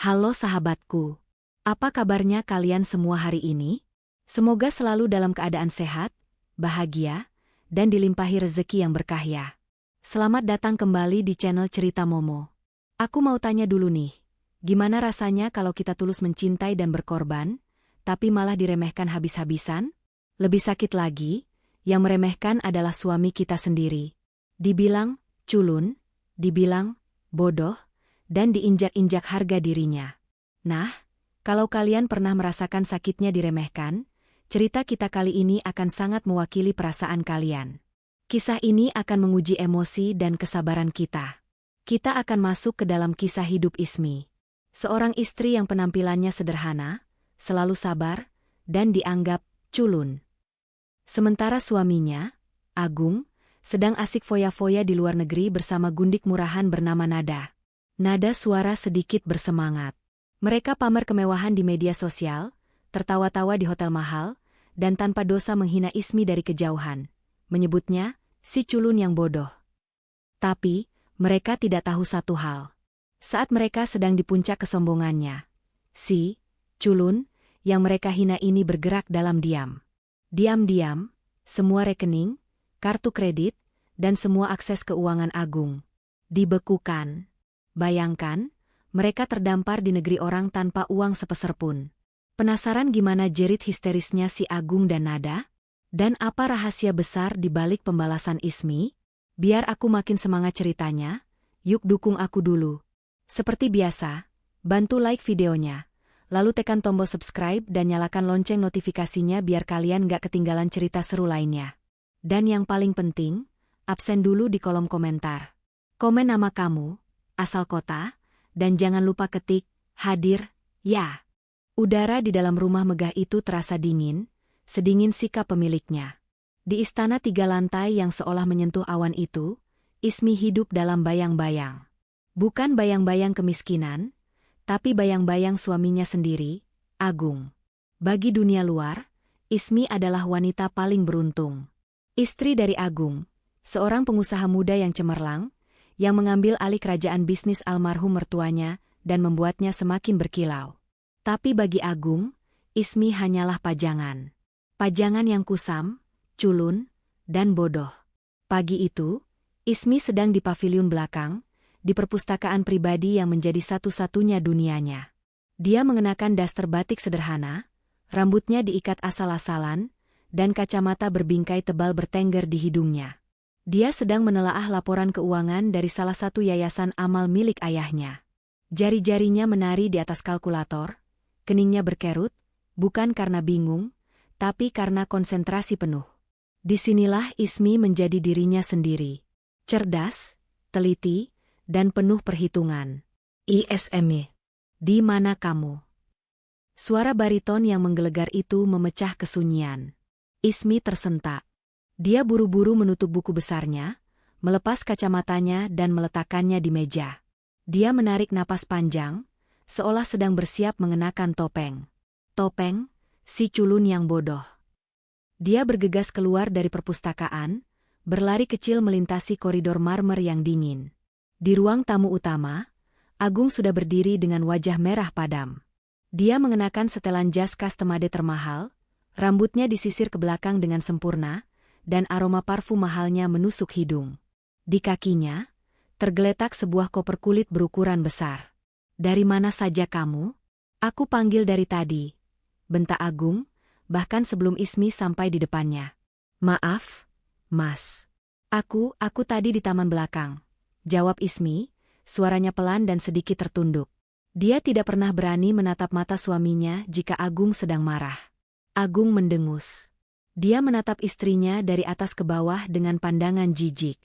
Halo sahabatku, apa kabarnya kalian semua hari ini? Semoga selalu dalam keadaan sehat, bahagia, dan dilimpahi rezeki yang berkah ya. Selamat datang kembali di channel Cerita Momo. Aku mau tanya dulu nih, gimana rasanya kalau kita tulus mencintai dan berkorban, tapi malah diremehkan habis-habisan? Lebih sakit lagi, yang meremehkan adalah suami kita sendiri. Dibilang culun, dibilang bodoh, dan diinjak-injak harga dirinya. Nah, kalau kalian pernah merasakan sakitnya diremehkan, cerita kita kali ini akan sangat mewakili perasaan kalian. Kisah ini akan menguji emosi dan kesabaran kita. Kita akan masuk ke dalam kisah hidup Ismi. Seorang istri yang penampilannya sederhana, selalu sabar, dan dianggap culun. Sementara suaminya, Agung, sedang asik foya-foya di luar negeri bersama gundik murahan bernama Nada. Nada suara sedikit bersemangat. Mereka pamer kemewahan di media sosial, tertawa-tawa di hotel mahal, dan tanpa dosa menghina Ismi dari kejauhan. Menyebutnya, si culun yang bodoh. Tapi, mereka tidak tahu satu hal. Saat mereka sedang di puncak kesombongannya, si culun yang mereka hina ini bergerak dalam diam. Diam-diam, semua rekening, kartu kredit, dan semua akses keuangan Agung dibekukan. Bayangkan, mereka terdampar di negeri orang tanpa uang sepeser pun. Penasaran gimana jerit histerisnya si Agung dan Nada? Dan apa rahasia besar di balik pembalasan Ismi? Biar aku makin semangat ceritanya, yuk dukung aku dulu. Seperti biasa, bantu like videonya, lalu tekan tombol subscribe dan nyalakan lonceng notifikasinya biar kalian gak ketinggalan cerita seru lainnya. Dan yang paling penting, absen dulu di kolom komentar. Komen nama kamu, asal kota, dan jangan lupa ketik, hadir, ya. Udara di dalam rumah megah itu terasa dingin, sedingin sikap pemiliknya. Di istana 3 lantai yang seolah menyentuh awan itu, Ismi hidup dalam bayang-bayang. Bukan bayang-bayang kemiskinan, tapi bayang-bayang suaminya sendiri, Agung. Bagi dunia luar, Ismi adalah wanita paling beruntung. Istri dari Agung, seorang pengusaha muda yang cemerlang, yang mengambil alih kerajaan bisnis almarhum mertuanya dan membuatnya semakin berkilau. Tapi bagi Agung, Ismi hanyalah pajangan. Pajangan yang kusam, culun, dan bodoh. Pagi itu, Ismi sedang di paviliun belakang, di perpustakaan pribadi yang menjadi satu-satunya dunianya. Dia mengenakan daster batik sederhana, rambutnya diikat asal-asalan, dan kacamata berbingkai tebal bertengger di hidungnya. Dia sedang menelaah laporan keuangan dari salah satu yayasan amal milik ayahnya. Jari-jarinya menari di atas kalkulator, keningnya berkerut, bukan karena bingung, tapi karena konsentrasi penuh. Disinilah Ismi menjadi dirinya sendiri. Cerdas, teliti, dan penuh perhitungan. ISME. Di mana kamu? Suara bariton yang menggelegar itu memecah kesunyian. Ismi tersentak. Dia buru-buru menutup buku besarnya, melepas kacamatanya dan meletakkannya di meja. Dia menarik napas panjang, seolah sedang bersiap mengenakan topeng. Topeng, si culun yang bodoh. Dia bergegas keluar dari perpustakaan, berlari kecil melintasi koridor marmer yang dingin. Di ruang tamu utama, Agung sudah berdiri dengan wajah merah padam. Dia mengenakan setelan jas customade termahal, rambutnya disisir ke belakang dengan sempurna, dan aroma parfum mahalnya menusuk hidung. Di kakinya, tergeletak sebuah koper kulit berukuran besar. Dari mana saja kamu? Aku panggil dari tadi, bentak Agung, bahkan sebelum Ismi sampai di depannya. Maaf, Mas. Aku tadi di taman belakang, jawab Ismi, suaranya pelan dan sedikit tertunduk. Dia tidak pernah berani menatap mata suaminya jika Agung sedang marah. Agung mendengus. Dia menatap istrinya dari atas ke bawah dengan pandangan jijik.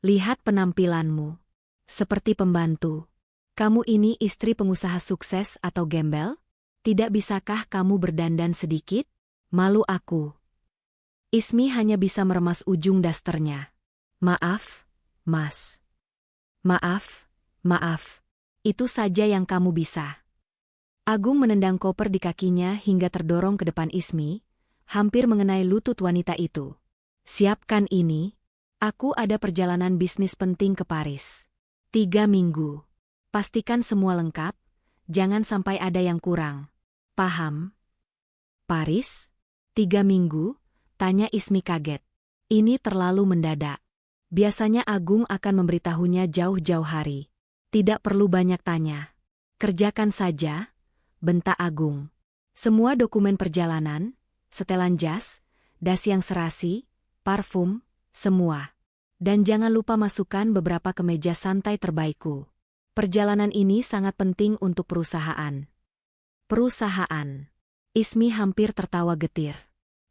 Lihat penampilanmu. Seperti pembantu. Kamu ini istri pengusaha sukses atau gembel? Tidak bisakah kamu berdandan sedikit? Malu aku. Ismi hanya bisa meremas ujung dasternya. Maaf, Mas. Maaf. Itu saja yang kamu bisa. Agung menendang koper di kakinya hingga terdorong ke depan Ismi, hampir mengenai lutut wanita itu. Siapkan ini. Aku ada perjalanan bisnis penting ke Paris. 3 minggu. Pastikan semua lengkap, Jangan sampai ada yang kurang. Paham? Paris? 3 minggu? Tanya Ismi kaget. Ini terlalu mendadak. Biasanya Agung akan memberitahunya jauh-jauh hari. Tidak perlu banyak tanya. Kerjakan saja, bentak Agung. Semua dokumen perjalanan, setelan jas, dasi yang serasi, parfum, semua. Dan jangan lupa masukkan beberapa kemeja santai terbaikku. Perjalanan ini sangat penting untuk perusahaan. Perusahaan. Ismi hampir tertawa getir.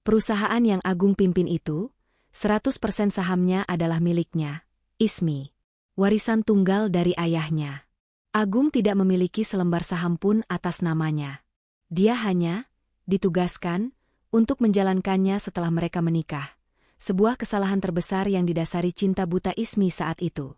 Perusahaan yang Agung pimpin itu, 100% sahamnya adalah miliknya, Ismi. Warisan tunggal dari ayahnya. Agung tidak memiliki selembar saham pun atas namanya. Dia hanya ditugaskan untuk menjalankannya setelah mereka menikah. Sebuah kesalahan terbesar yang didasari cinta buta Ismi saat itu.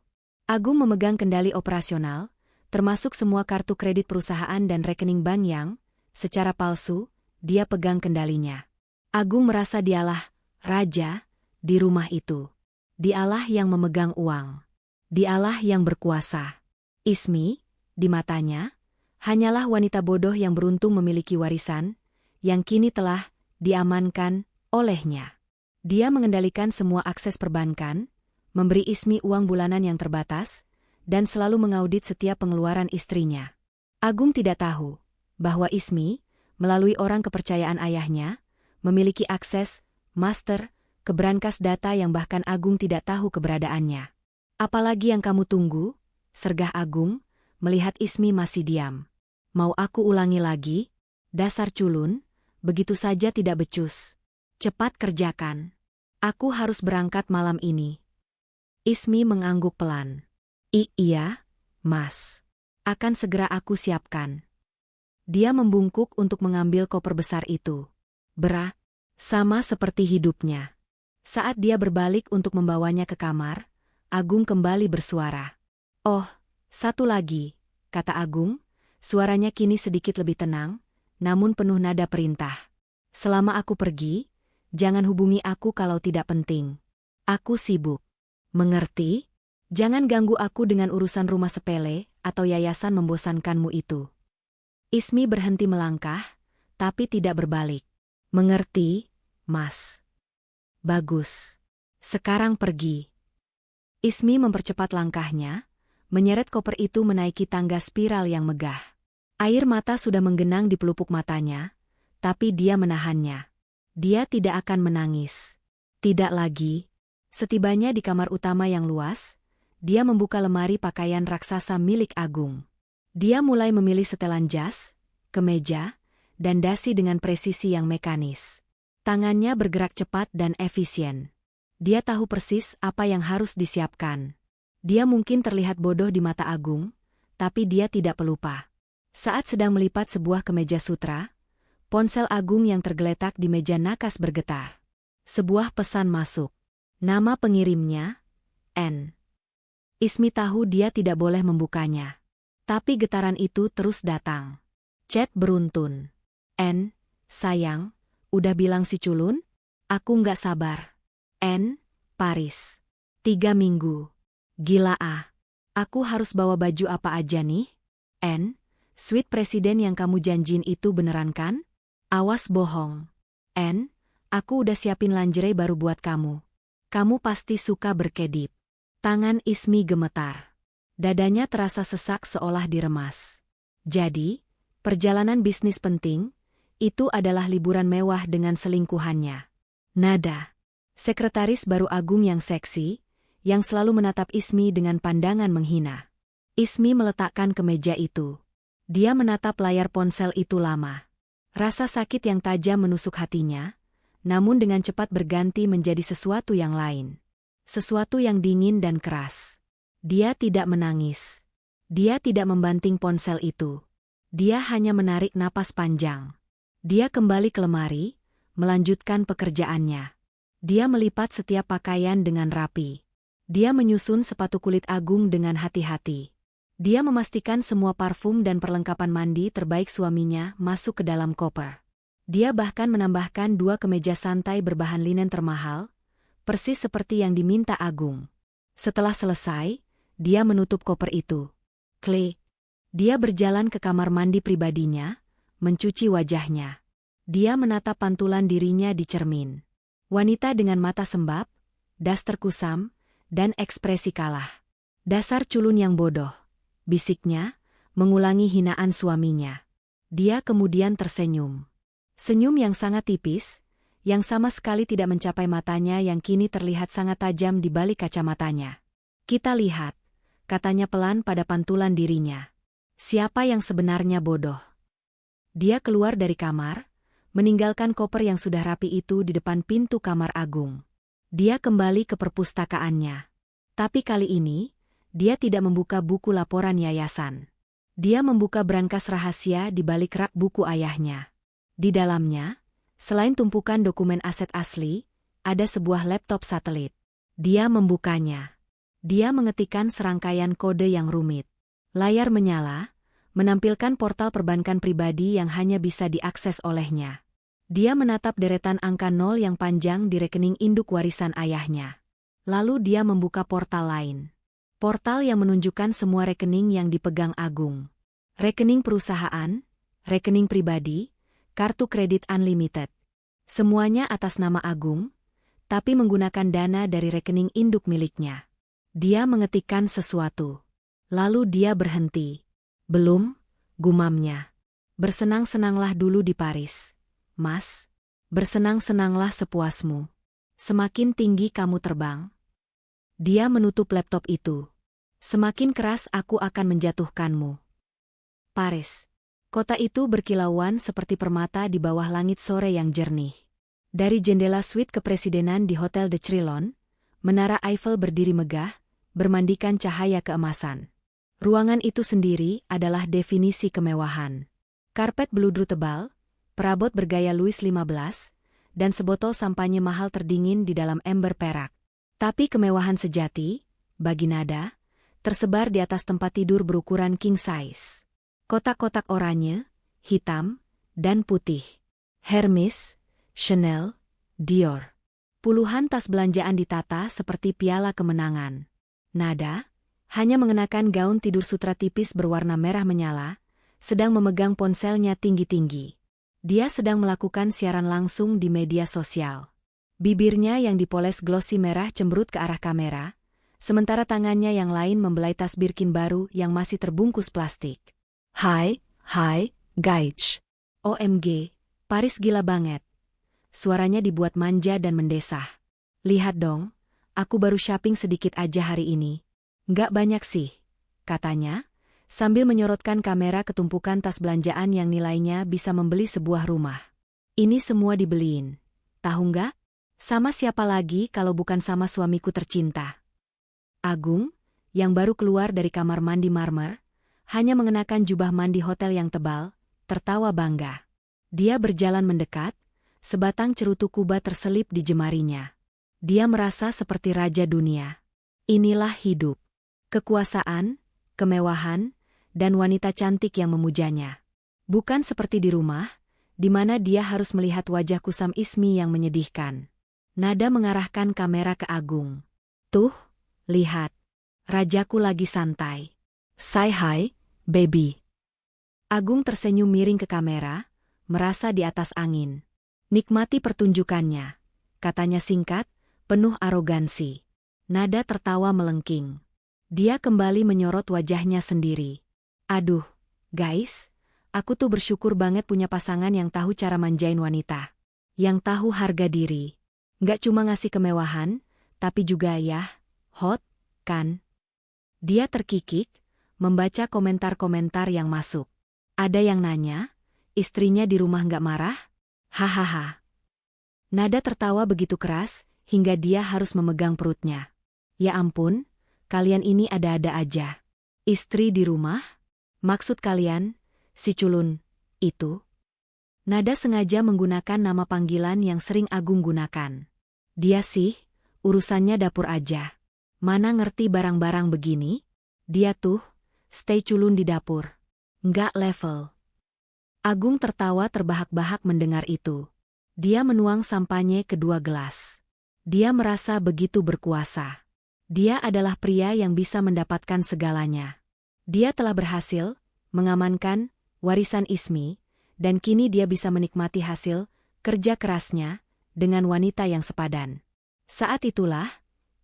Agung memegang kendali operasional, termasuk semua kartu kredit perusahaan dan rekening bank yang, secara palsu, dia pegang kendalinya. Agung merasa dialah raja di rumah itu. Dialah yang memegang uang. Dialah yang berkuasa. Ismi, di matanya, hanyalah wanita bodoh yang beruntung memiliki warisan, yang kini telah diamankan olehnya. Dia mengendalikan semua akses perbankan, memberi Ismi uang bulanan yang terbatas, dan selalu mengaudit setiap pengeluaran istrinya. Agung tidak tahu bahwa Ismi, melalui orang kepercayaan ayahnya, memiliki akses, master, ke brankas data yang bahkan Agung tidak tahu keberadaannya. Apalagi yang kamu tunggu? Sergah Agung, melihat Ismi masih diam. Mau aku ulangi lagi? Dasar culun, begitu saja tidak becus. Cepat kerjakan. Aku harus berangkat malam ini. Ismi mengangguk pelan. Iya, Mas. Akan segera aku siapkan. Dia membungkuk untuk mengambil koper besar itu. Sama seperti hidupnya. Saat dia berbalik untuk membawanya ke kamar, Agung kembali bersuara. Oh, satu lagi, kata Agung. Suaranya kini sedikit lebih tenang, namun penuh nada perintah. Selama aku pergi, jangan hubungi aku kalau tidak penting. Aku sibuk. Mengerti? Jangan ganggu aku dengan urusan rumah sepele atau yayasan membosankanmu itu. Ismi berhenti melangkah, tapi tidak berbalik. Mengerti, Mas? Bagus. Sekarang pergi. Ismi mempercepat langkahnya, menyeret koper itu menaiki tangga spiral yang megah. Air mata sudah menggenang di pelupuk matanya, tapi dia menahannya. Dia tidak akan menangis. Tidak lagi. Setibanya di kamar utama yang luas, dia membuka lemari pakaian raksasa milik Agung. Dia mulai memilih setelan jas, kemeja, dan dasi dengan presisi yang mekanis. Tangannya bergerak cepat dan efisien. Dia tahu persis apa yang harus disiapkan. Dia mungkin terlihat bodoh di mata Agung, tapi dia tidak pelupa. Saat sedang melipat sebuah kemeja sutra, ponsel Agung yang tergeletak di meja nakas bergetar. Sebuah pesan masuk. Nama pengirimnya, N. Ismi tahu dia tidak boleh membukanya. Tapi getaran itu terus datang. Chat beruntun. N, sayang, udah bilang si culun? Aku nggak sabar. N, Paris. 3 minggu. Gila ah. Aku harus bawa baju apa aja nih? N, suite presiden yang kamu janjin itu beneran kan? Awas bohong. N, aku udah siapin lingerie baru buat kamu. Kamu pasti suka berkedip. Tangan Ismi gemetar. Dadanya terasa sesak seolah diremas. Jadi, perjalanan bisnis penting, itu adalah liburan mewah dengan selingkuhannya. Nada. Sekretaris baru Agung yang seksi, yang selalu menatap Ismi dengan pandangan menghina. Ismi meletakkan kemeja itu. Dia menatap layar ponsel itu lama. Rasa sakit yang tajam menusuk hatinya, namun dengan cepat berganti menjadi sesuatu yang lain. Sesuatu yang dingin dan keras. Dia tidak menangis. Dia tidak membanting ponsel itu. Dia hanya menarik napas panjang. Dia kembali ke lemari, melanjutkan pekerjaannya. Dia melipat setiap pakaian dengan rapi. Dia menyusun sepatu kulit Agung dengan hati-hati. Dia memastikan semua parfum dan perlengkapan mandi terbaik suaminya masuk ke dalam koper. Dia bahkan menambahkan 2 kemeja santai berbahan linen termahal, persis seperti yang diminta Agung. Setelah selesai, dia menutup koper itu. Klik. Dia berjalan ke kamar mandi pribadinya, mencuci wajahnya. Dia menatap pantulan dirinya di cermin. Wanita dengan mata sembab, daster kusam, dan ekspresi kalah. Dasar culun yang bodoh, bisiknya, mengulangi hinaan suaminya. Dia kemudian tersenyum. Senyum yang sangat tipis, yang sama sekali tidak mencapai matanya yang kini terlihat sangat tajam di balik kacamatanya. Kita lihat, katanya pelan pada pantulan dirinya. Siapa yang sebenarnya bodoh? Dia keluar dari kamar, meninggalkan koper yang sudah rapi itu di depan pintu kamar Agung. Dia kembali ke perpustakaannya. Tapi kali ini, dia tidak membuka buku laporan yayasan. Dia membuka brankas rahasia di balik rak buku ayahnya. Di dalamnya, selain tumpukan dokumen aset asli, ada sebuah laptop satelit. Dia membukanya. Dia mengetikkan serangkaian kode yang rumit. Layar menyala, menampilkan portal perbankan pribadi yang hanya bisa diakses olehnya. Dia menatap deretan angka 0 yang panjang di rekening induk warisan ayahnya. Lalu dia membuka portal lain. Portal yang menunjukkan semua rekening yang dipegang Agung. Rekening perusahaan, rekening pribadi, kartu kredit unlimited. Semuanya atas nama Agung, tapi menggunakan dana dari rekening induk miliknya. Dia mengetikkan sesuatu. Lalu dia berhenti. Belum, gumamnya. Bersenang-senanglah dulu di Paris, Mas. Bersenang-senanglah sepuasmu. Semakin tinggi kamu terbang. Dia menutup laptop itu. Semakin keras aku akan menjatuhkanmu. Paris. Kota itu berkilauan seperti permata di bawah langit sore yang jernih. Dari jendela suite kepresidenan di Hotel de Crillon, Menara Eiffel berdiri megah, bermandikan cahaya keemasan. Ruangan itu sendiri adalah definisi kemewahan. Karpet beludru tebal, perabot bergaya Louis XV, dan sebotol sampanye mahal terdingin di dalam ember perak. Tapi kemewahan sejati, bagi Nada, tersebar di atas tempat tidur berukuran king size. Kotak-kotak oranye, hitam, dan putih. Hermes, Chanel, Dior. Puluhan tas belanjaan ditata seperti piala kemenangan. Nada, hanya mengenakan gaun tidur sutra tipis berwarna merah menyala, sedang memegang ponselnya tinggi-tinggi. Dia sedang melakukan siaran langsung di media sosial. Bibirnya yang dipoles glossy merah cemberut ke arah kamera, sementara tangannya yang lain membelai tas Birkin baru yang masih terbungkus plastik. Hai, guys. OMG, Paris gila banget. Suaranya dibuat manja dan mendesah. Lihat dong, aku baru shopping sedikit aja hari ini. Nggak banyak sih, katanya, sambil menyorotkan kamera ke tumpukan tas belanjaan yang nilainya bisa membeli sebuah rumah. Ini semua dibeliin. Tahu nggak? Sama siapa lagi kalau bukan sama suamiku tercinta. Agung, yang baru keluar dari kamar mandi marmer, hanya mengenakan jubah mandi hotel yang tebal, tertawa bangga. Dia berjalan mendekat, sebatang cerutu Kuba terselip di jemarinya. Dia merasa seperti raja dunia. Inilah hidup. Kekuasaan, kemewahan, dan wanita cantik yang memujanya. Bukan seperti di rumah, di mana dia harus melihat wajah kusam Ismi yang menyedihkan. Nada mengarahkan kamera ke Agung. Tuh, lihat. Rajaku lagi santai. Say hi, baby. Agung tersenyum miring ke kamera, merasa di atas angin. Nikmati pertunjukannya, katanya singkat, penuh arogansi. Nada tertawa melengking. Dia kembali menyorot wajahnya sendiri. Aduh, guys, aku tuh bersyukur banget punya pasangan yang tahu cara manjain wanita. Yang tahu harga diri. Nggak cuma ngasih kemewahan, tapi juga hot, kan? Dia terkikik, membaca komentar-komentar yang masuk. Ada yang nanya, istrinya di rumah nggak marah? Hahaha. Nada tertawa begitu keras, hingga dia harus memegang perutnya. Ya ampun, kalian ini ada-ada aja. Istri di rumah? Maksud kalian, si culun, itu? Nada sengaja menggunakan nama panggilan yang sering Agung gunakan. Dia sih, urusannya dapur aja. Mana ngerti barang-barang begini? Dia tuh, stay culun di dapur. Nggak level. Agung tertawa terbahak-bahak mendengar itu. Dia menuang sampanye ke 2 gelas. Dia merasa begitu berkuasa. Dia adalah pria yang bisa mendapatkan segalanya. Dia telah berhasil, mengamankan warisan Ismi, dan kini dia bisa menikmati hasil kerja kerasnya dengan wanita yang sepadan. Saat itulah,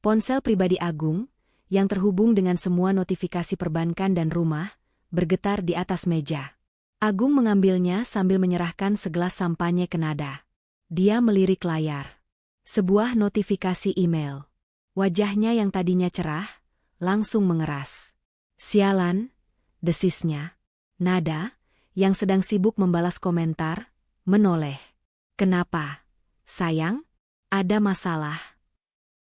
ponsel pribadi Agung, yang terhubung dengan semua notifikasi perbankan dan rumah, bergetar di atas meja. Agung mengambilnya sambil menyerahkan segelas sampanye ke Nada. Dia melirik layar. Sebuah notifikasi email. Wajahnya yang tadinya cerah, langsung mengeras. Sialan, desisnya. Nada, yang sedang sibuk membalas komentar, menoleh. Kenapa? Sayang, ada masalah.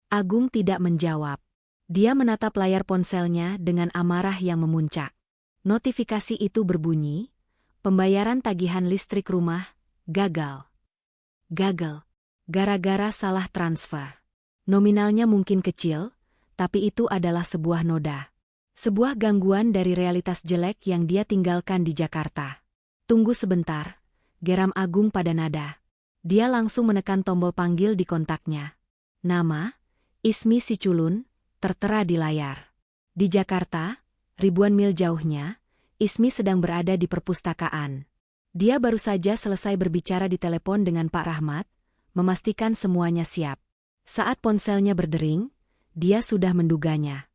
Agung tidak menjawab. Dia menatap layar ponselnya dengan amarah yang memuncak. Notifikasi itu berbunyi, pembayaran tagihan listrik rumah, gagal. Gagal. Gara-gara salah transfer. Nominalnya mungkin kecil, tapi itu adalah sebuah noda. Sebuah gangguan dari realitas jelek yang dia tinggalkan di Jakarta. Tunggu sebentar, geram Agung pada Nada. Dia langsung menekan tombol panggil di kontaknya. Nama, Ismi Siculun, tertera di layar. Di Jakarta, ribuan mil jauhnya, Ismi sedang berada di perpustakaan. Dia baru saja selesai berbicara di telepon dengan Pak Rahmat, memastikan semuanya siap. Saat ponselnya berdering, dia sudah menduganya.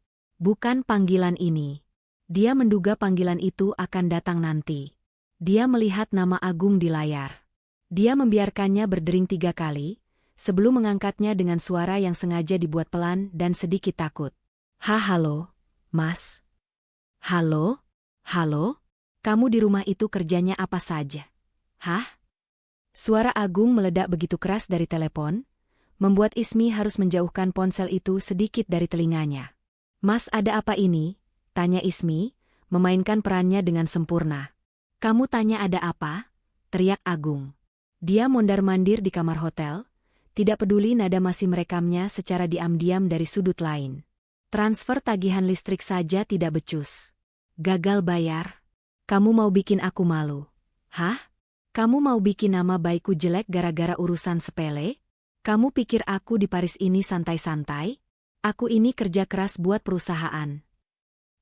Bukan panggilan ini. Dia menduga panggilan itu akan datang nanti. Dia melihat nama Agung di layar. Dia membiarkannya berdering 3 kali, sebelum mengangkatnya dengan suara yang sengaja dibuat pelan dan sedikit takut. Halo, Mas. Halo? Halo? Kamu di rumah itu kerjanya apa saja? Hah? Suara Agung meledak begitu keras dari telepon, membuat Ismi harus menjauhkan ponsel itu sedikit dari telinganya. Mas, ada apa ini? Tanya Ismi, memainkan perannya dengan sempurna. Kamu tanya ada apa? Teriak Agung. Dia mondar-mandir di kamar hotel, tidak peduli Nada masih merekamnya secara diam-diam dari sudut lain. Transfer tagihan listrik saja tidak becus. Gagal bayar? Kamu mau bikin aku malu? Hah? Kamu mau bikin nama baikku jelek gara-gara urusan sepele? Kamu pikir aku di Paris ini santai-santai? Aku ini kerja keras buat perusahaan.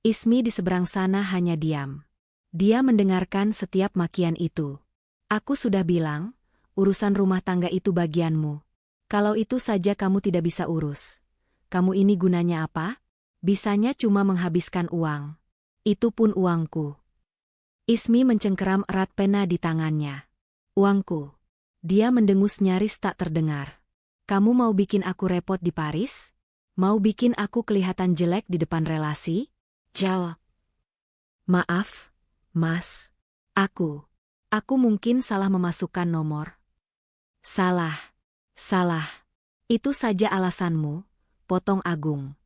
Ismi di seberang sana hanya diam. Dia mendengarkan setiap makian itu. Aku sudah bilang, urusan rumah tangga itu bagianmu. Kalau itu saja kamu tidak bisa urus. Kamu ini gunanya apa? Bisanya cuma menghabiskan uang. Itu pun uangku. Ismi mencengkeram erat pena di tangannya. Uangku. Dia mendengus nyaris tak terdengar. Kamu mau bikin aku repot di Paris? Mau bikin aku kelihatan jelek di depan relasi? Jawab. Maaf, Mas. Aku mungkin salah memasukkan nomor. Salah. Itu saja alasanmu, potong Agung.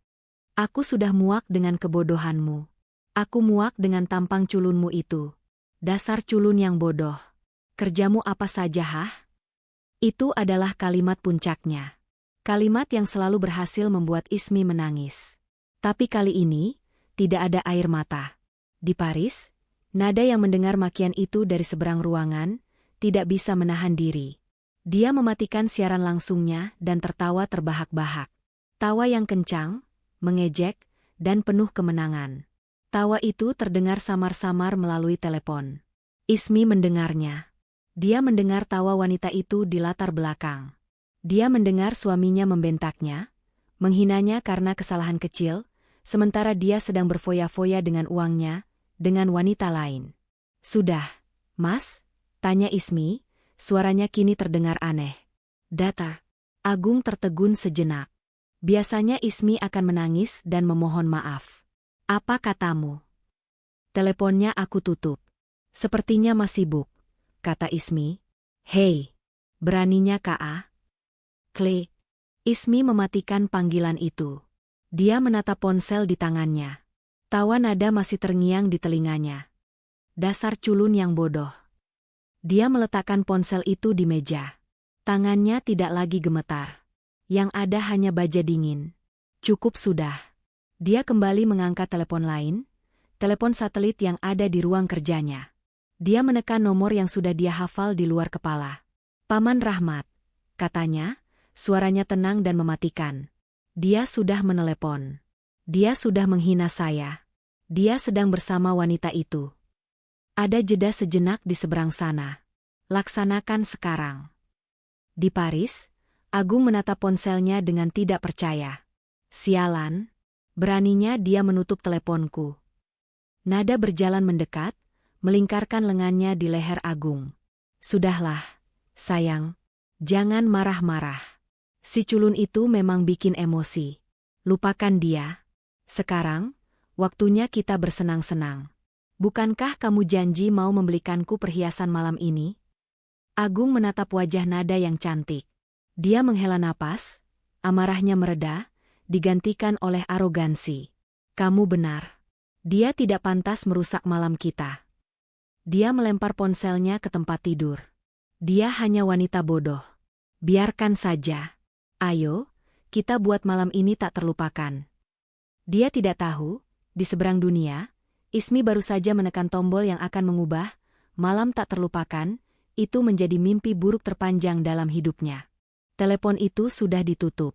Aku sudah muak dengan kebodohanmu. Aku muak dengan tampang culunmu itu. Dasar culun yang bodoh. Kerjamu apa saja, hah? Itu adalah kalimat puncaknya. Kalimat yang selalu berhasil membuat Ismi menangis. Tapi kali ini, tidak ada air mata. Di Paris, Nada yang mendengar makian itu dari seberang ruangan, tidak bisa menahan diri. Dia mematikan siaran langsungnya dan tertawa terbahak-bahak. Tawa yang kencang, mengejek, dan penuh kemenangan. Tawa itu terdengar samar-samar melalui telepon. Ismi mendengarnya. Dia mendengar tawa wanita itu di latar belakang. Dia mendengar suaminya membentaknya, menghinanya karena kesalahan kecil, sementara dia sedang berfoya-foya dengan uangnya, dengan wanita lain. Sudah, Mas? Tanya Ismi, suaranya kini terdengar aneh. Datar. Agung tertegun sejenak. Biasanya Ismi akan menangis dan memohon maaf. Apa katamu? Teleponnya aku tutup. Sepertinya masih sibuk, kata Ismi. Hei, beraninya Ka? Klik. Ismi mematikan panggilan itu. Dia menatap ponsel di tangannya. Tawa Nada masih terngiang di telinganya. Dasar culun yang bodoh. Dia meletakkan ponsel itu di meja. Tangannya tidak lagi gemetar. Yang ada hanya baja dingin. Cukup sudah. Dia kembali mengangkat telepon lain, telepon satelit yang ada di ruang kerjanya. Dia menekan nomor yang sudah dia hafal di luar kepala. Paman Rahmat, katanya. Suaranya tenang dan mematikan. Dia sudah menelepon. Dia sudah menghina saya. Dia sedang bersama wanita itu. Ada jeda sejenak di seberang sana. Laksanakan sekarang. Di Paris, Agung menatap ponselnya dengan tidak percaya. Sialan, beraninya dia menutup teleponku. Nada berjalan mendekat, melingkarkan lengannya di leher Agung. Sudahlah, sayang. Jangan marah-marah. Si culun itu memang bikin emosi. Lupakan dia. Sekarang, waktunya kita bersenang-senang. Bukankah kamu janji mau membelikanku perhiasan malam ini? Agung menatap wajah Nada yang cantik. Dia menghela napas, amarahnya mereda, digantikan oleh arogansi. Kamu benar. Dia tidak pantas merusak malam kita. Dia melempar ponselnya ke tempat tidur. Dia hanya wanita bodoh. Biarkan saja. Ayo, kita buat malam ini tak terlupakan. Dia tidak tahu, di seberang dunia, Ismi baru saja menekan tombol yang akan mengubah malam tak terlupakan itu menjadi mimpi buruk terpanjang dalam hidupnya. Telepon itu sudah ditutup.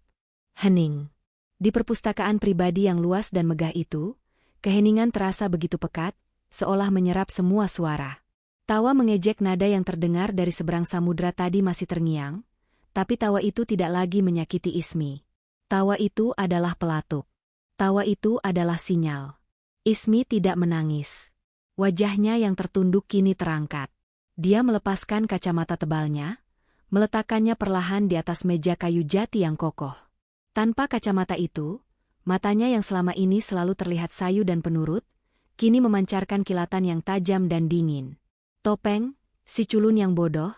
Hening. Di perpustakaan pribadi yang luas dan megah itu, keheningan terasa begitu pekat, seolah menyerap semua suara. Tawa mengejek Nada yang terdengar dari seberang samudra tadi masih terngiang, tapi tawa itu tidak lagi menyakiti Ismi. Tawa itu adalah pelatuk. Tawa itu adalah sinyal. Ismi tidak menangis. Wajahnya yang tertunduk kini terangkat. Dia melepaskan kacamata tebalnya, meletakkannya perlahan di atas meja kayu jati yang kokoh. Tanpa kacamata itu, matanya yang selama ini selalu terlihat sayu dan penurut, kini memancarkan kilatan yang tajam dan dingin. Topeng, si culun yang bodoh,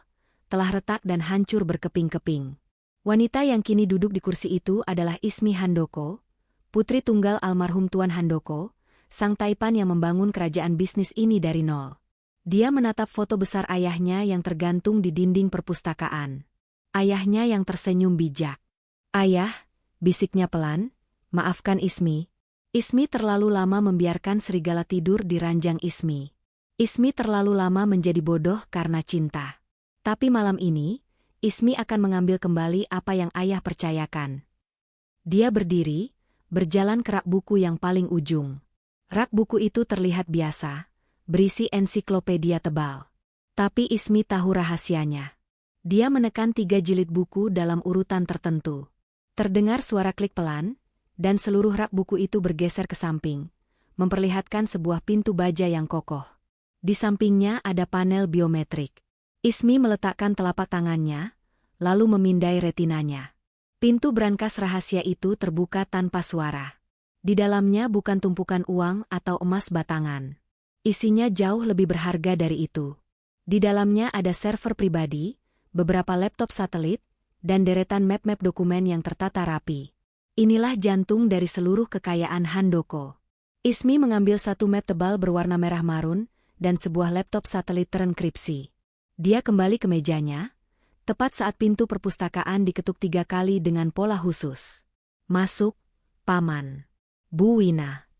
telah retak dan hancur berkeping-keping. Wanita yang kini duduk di kursi itu adalah Ismi Handoko, putri tunggal almarhum Tuan Handoko, sang taipan yang membangun kerajaan bisnis ini dari nol. Dia menatap foto besar ayahnya yang tergantung di dinding perpustakaan. Ayahnya yang tersenyum bijak. Ayah, bisiknya pelan, maafkan Ismi. Ismi terlalu lama membiarkan serigala tidur di ranjang Ismi. Ismi terlalu lama menjadi bodoh karena cinta. Tapi malam ini, Ismi akan mengambil kembali apa yang ayah percayakan. Dia berdiri, berjalan ke rak buku yang paling ujung. Rak buku itu terlihat biasa, berisi ensiklopedia tebal. Tapi Ismi tahu rahasianya. Dia menekan 3 jilid buku dalam urutan tertentu. Terdengar suara klik pelan, dan seluruh rak buku itu bergeser ke samping, memperlihatkan sebuah pintu baja yang kokoh. Di sampingnya ada panel biometrik. Ismi meletakkan telapak tangannya, lalu memindai retinanya. Pintu brankas rahasia itu terbuka tanpa suara. Di dalamnya bukan tumpukan uang atau emas batangan. Isinya jauh lebih berharga dari itu. Di dalamnya ada server pribadi, beberapa laptop satelit, dan deretan map-map dokumen yang tertata rapi. Inilah jantung dari seluruh kekayaan Handoko. Ismi mengambil satu map tebal berwarna merah marun, dan sebuah laptop satelit terenkripsi. Dia kembali ke mejanya, tepat saat pintu perpustakaan diketuk 3 kali dengan pola khusus. Masuk, Paman. Bu Wina.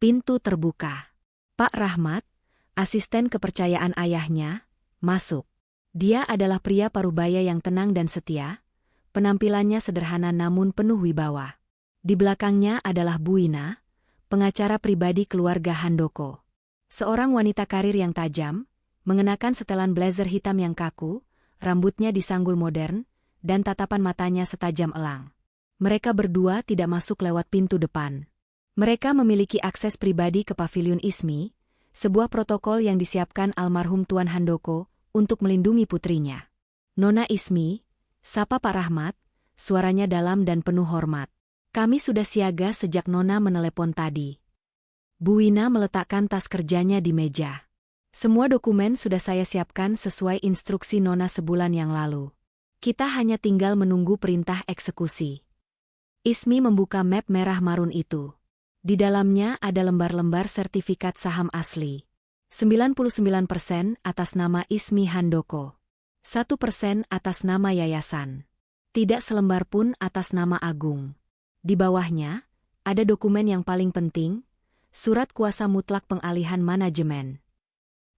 Pintu terbuka. Pak Rahmat, asisten kepercayaan ayahnya, masuk. Dia adalah pria parubaya yang tenang dan setia, penampilannya sederhana namun penuh wibawa. Di belakangnya adalah Bu Wina, pengacara pribadi keluarga Handoko. Seorang wanita karir yang tajam, mengenakan setelan blazer hitam yang kaku, rambutnya disanggul modern, dan tatapan matanya setajam elang. Mereka berdua tidak masuk lewat pintu depan. Mereka memiliki akses pribadi ke pavilion Ismi, sebuah protokol yang disiapkan almarhum Tuan Handoko untuk melindungi putrinya. Nona Ismi, sapa Pak Rahmat, suaranya dalam dan penuh hormat. Kami sudah siaga sejak Nona menelepon tadi. Bu Wina meletakkan tas kerjanya di meja. Semua dokumen sudah saya siapkan sesuai instruksi Nona sebulan yang lalu. Kita hanya tinggal menunggu perintah eksekusi. Ismi membuka map merah marun itu. Di dalamnya ada lembar-lembar sertifikat saham asli. 99% atas nama Ismi Handoko. 1% atas nama yayasan. Tidak selembar pun atas nama Agung. Di bawahnya, ada dokumen yang paling penting, surat kuasa mutlak pengalihan manajemen.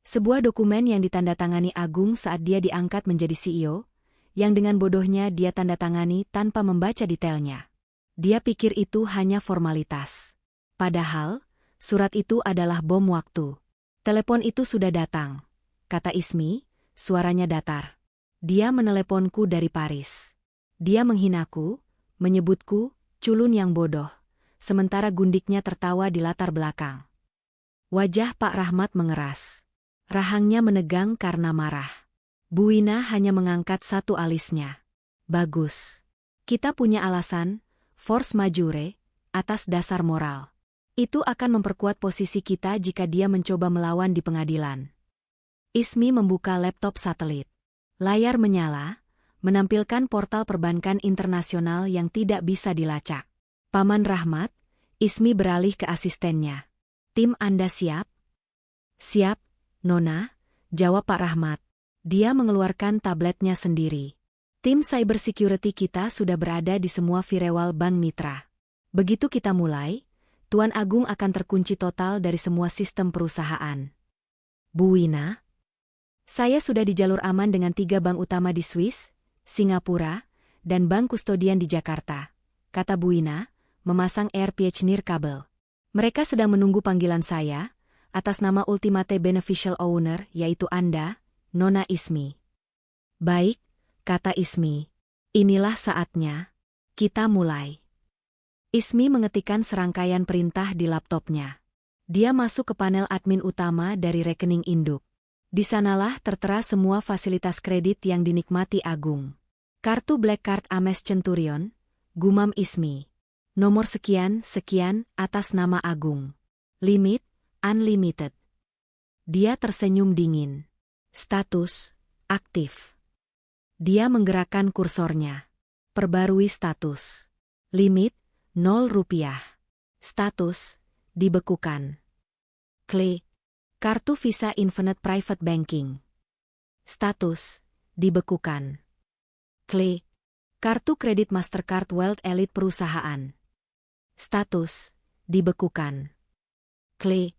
Sebuah dokumen yang ditandatangani Agung saat dia diangkat menjadi CEO, yang dengan bodohnya dia tandatangani tanpa membaca detailnya. Dia pikir itu hanya formalitas. Padahal, surat itu adalah bom waktu. Telepon itu sudah datang, kata Ismi, suaranya datar. Dia meneleponku dari Paris. Dia menghinaku, menyebutku culun yang bodoh, sementara gundiknya tertawa di latar belakang. Wajah Pak Rahmat mengeras. Rahangnya menegang karena marah. Bu Wina hanya mengangkat satu alisnya. Bagus. Kita punya alasan, force majeure, atas dasar moral. Itu akan memperkuat posisi kita jika dia mencoba melawan di pengadilan. Ismi membuka laptop satelit. Layar menyala, menampilkan portal perbankan internasional yang tidak bisa dilacak. Paman Rahmat, Ismi beralih ke asistennya. Tim Anda siap? Siap, Nona, jawab Pak Rahmat. Dia mengeluarkan tabletnya sendiri. Tim cybersecurity kita sudah berada di semua firewall bank mitra. Begitu kita mulai, Tuan Agung akan terkunci total dari semua sistem perusahaan. Bu Wina? Saya sudah di jalur aman dengan 3 bank utama di Swiss, Singapura, dan bank kustodian di Jakarta, kata Bu Wina, memasang AirPH nirkabel. Mereka sedang menunggu panggilan saya, atas nama Ultimate Beneficial Owner, yaitu Anda, Nona Ismi. Baik, kata Ismi. Inilah saatnya. Kita mulai. Ismi mengetikkan serangkaian perintah di laptopnya. Dia masuk ke panel admin utama dari rekening induk. Di sanalah tertera semua fasilitas kredit yang dinikmati Agung. Kartu Black Card Ames Centurion, gumam Ismi. Nomor sekian-sekian atas nama Agung. Limit, unlimited. Dia tersenyum dingin. Status, aktif. Dia menggerakkan kursornya. Perbarui status. Limit, 0 rupiah. Status, dibekukan. Klik. Kartu Visa Infinite Private Banking. Status, dibekukan. Klik. Kartu kredit Mastercard Wealth Elite Perusahaan. Status, dibekukan. Klik.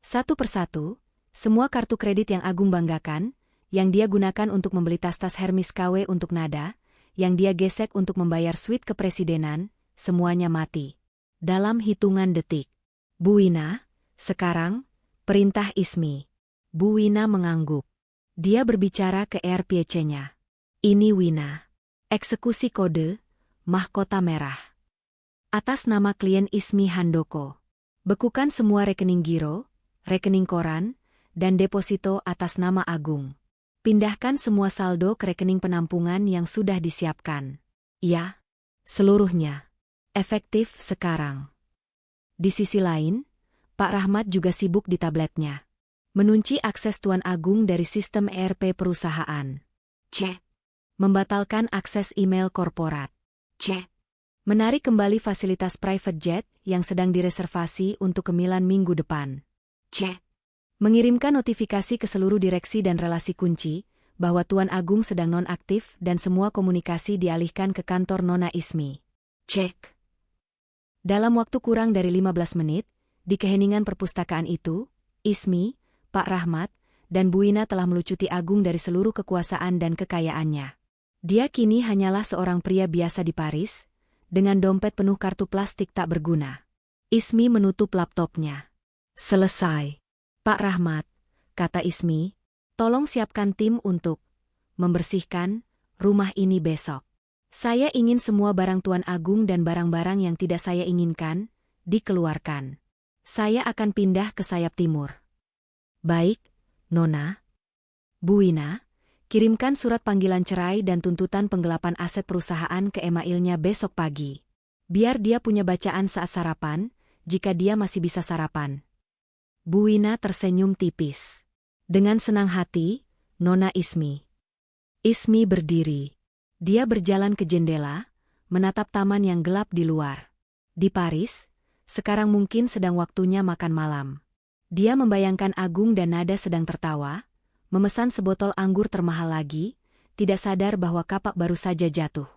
Satu persatu, semua kartu kredit yang Agung banggakan, yang dia gunakan untuk membeli tas-tas Hermes KW untuk Nada, yang dia gesek untuk membayar suite kepresidenan, semuanya mati. Dalam hitungan detik. Bu Wina, sekarang, perintah Ismi. Bu Wina mengangguk. Dia berbicara ke RPC-nya. Ini Wina. Eksekusi kode, mahkota merah. Atas nama klien Ismi Handoko. Bekukan semua rekening giro, rekening koran, dan deposito atas nama Agung. Pindahkan semua saldo ke rekening penampungan yang sudah disiapkan. Ya, seluruhnya. Efektif sekarang. Di sisi lain, Pak Rahmat juga sibuk di tabletnya. Mengunci akses Tuan Agung dari sistem ERP perusahaan. Cek. Membatalkan akses email korporat. Cek. Menarik kembali fasilitas private jet yang sedang direservasi untuk ke Milan minggu depan. Cek. Mengirimkan notifikasi ke seluruh direksi dan relasi kunci bahwa Tuan Agung sedang nonaktif dan semua komunikasi dialihkan ke kantor Nona Ismi. Cek. Dalam waktu kurang dari 15 menit, di keheningan perpustakaan itu, Ismi, Pak Rahmat, dan Bu Wina telah melucuti Agung dari seluruh kekuasaan dan kekayaannya. Dia kini hanyalah seorang pria biasa di Paris, dengan dompet penuh kartu plastik tak berguna. Ismi menutup laptopnya. Selesai. Pak Rahmat, kata Ismi, tolong siapkan tim untuk membersihkan rumah ini besok. Saya ingin semua barang Tuan Agung dan barang-barang yang tidak saya inginkan, dikeluarkan. Saya akan pindah ke sayap timur. Baik, Nona. Bu Wina, kirimkan surat panggilan cerai dan tuntutan penggelapan aset perusahaan ke emailnya besok pagi. Biar dia punya bacaan saat sarapan, jika dia masih bisa sarapan. Bu Wina tersenyum tipis. Dengan senang hati, Nona Ismi. Ismi berdiri. Dia berjalan ke jendela, menatap taman yang gelap di luar. Di Paris, sekarang mungkin sedang waktunya makan malam. Dia membayangkan Agung dan Nada sedang tertawa, memesan sebotol anggur termahal lagi, tidak sadar bahwa kapak baru saja jatuh.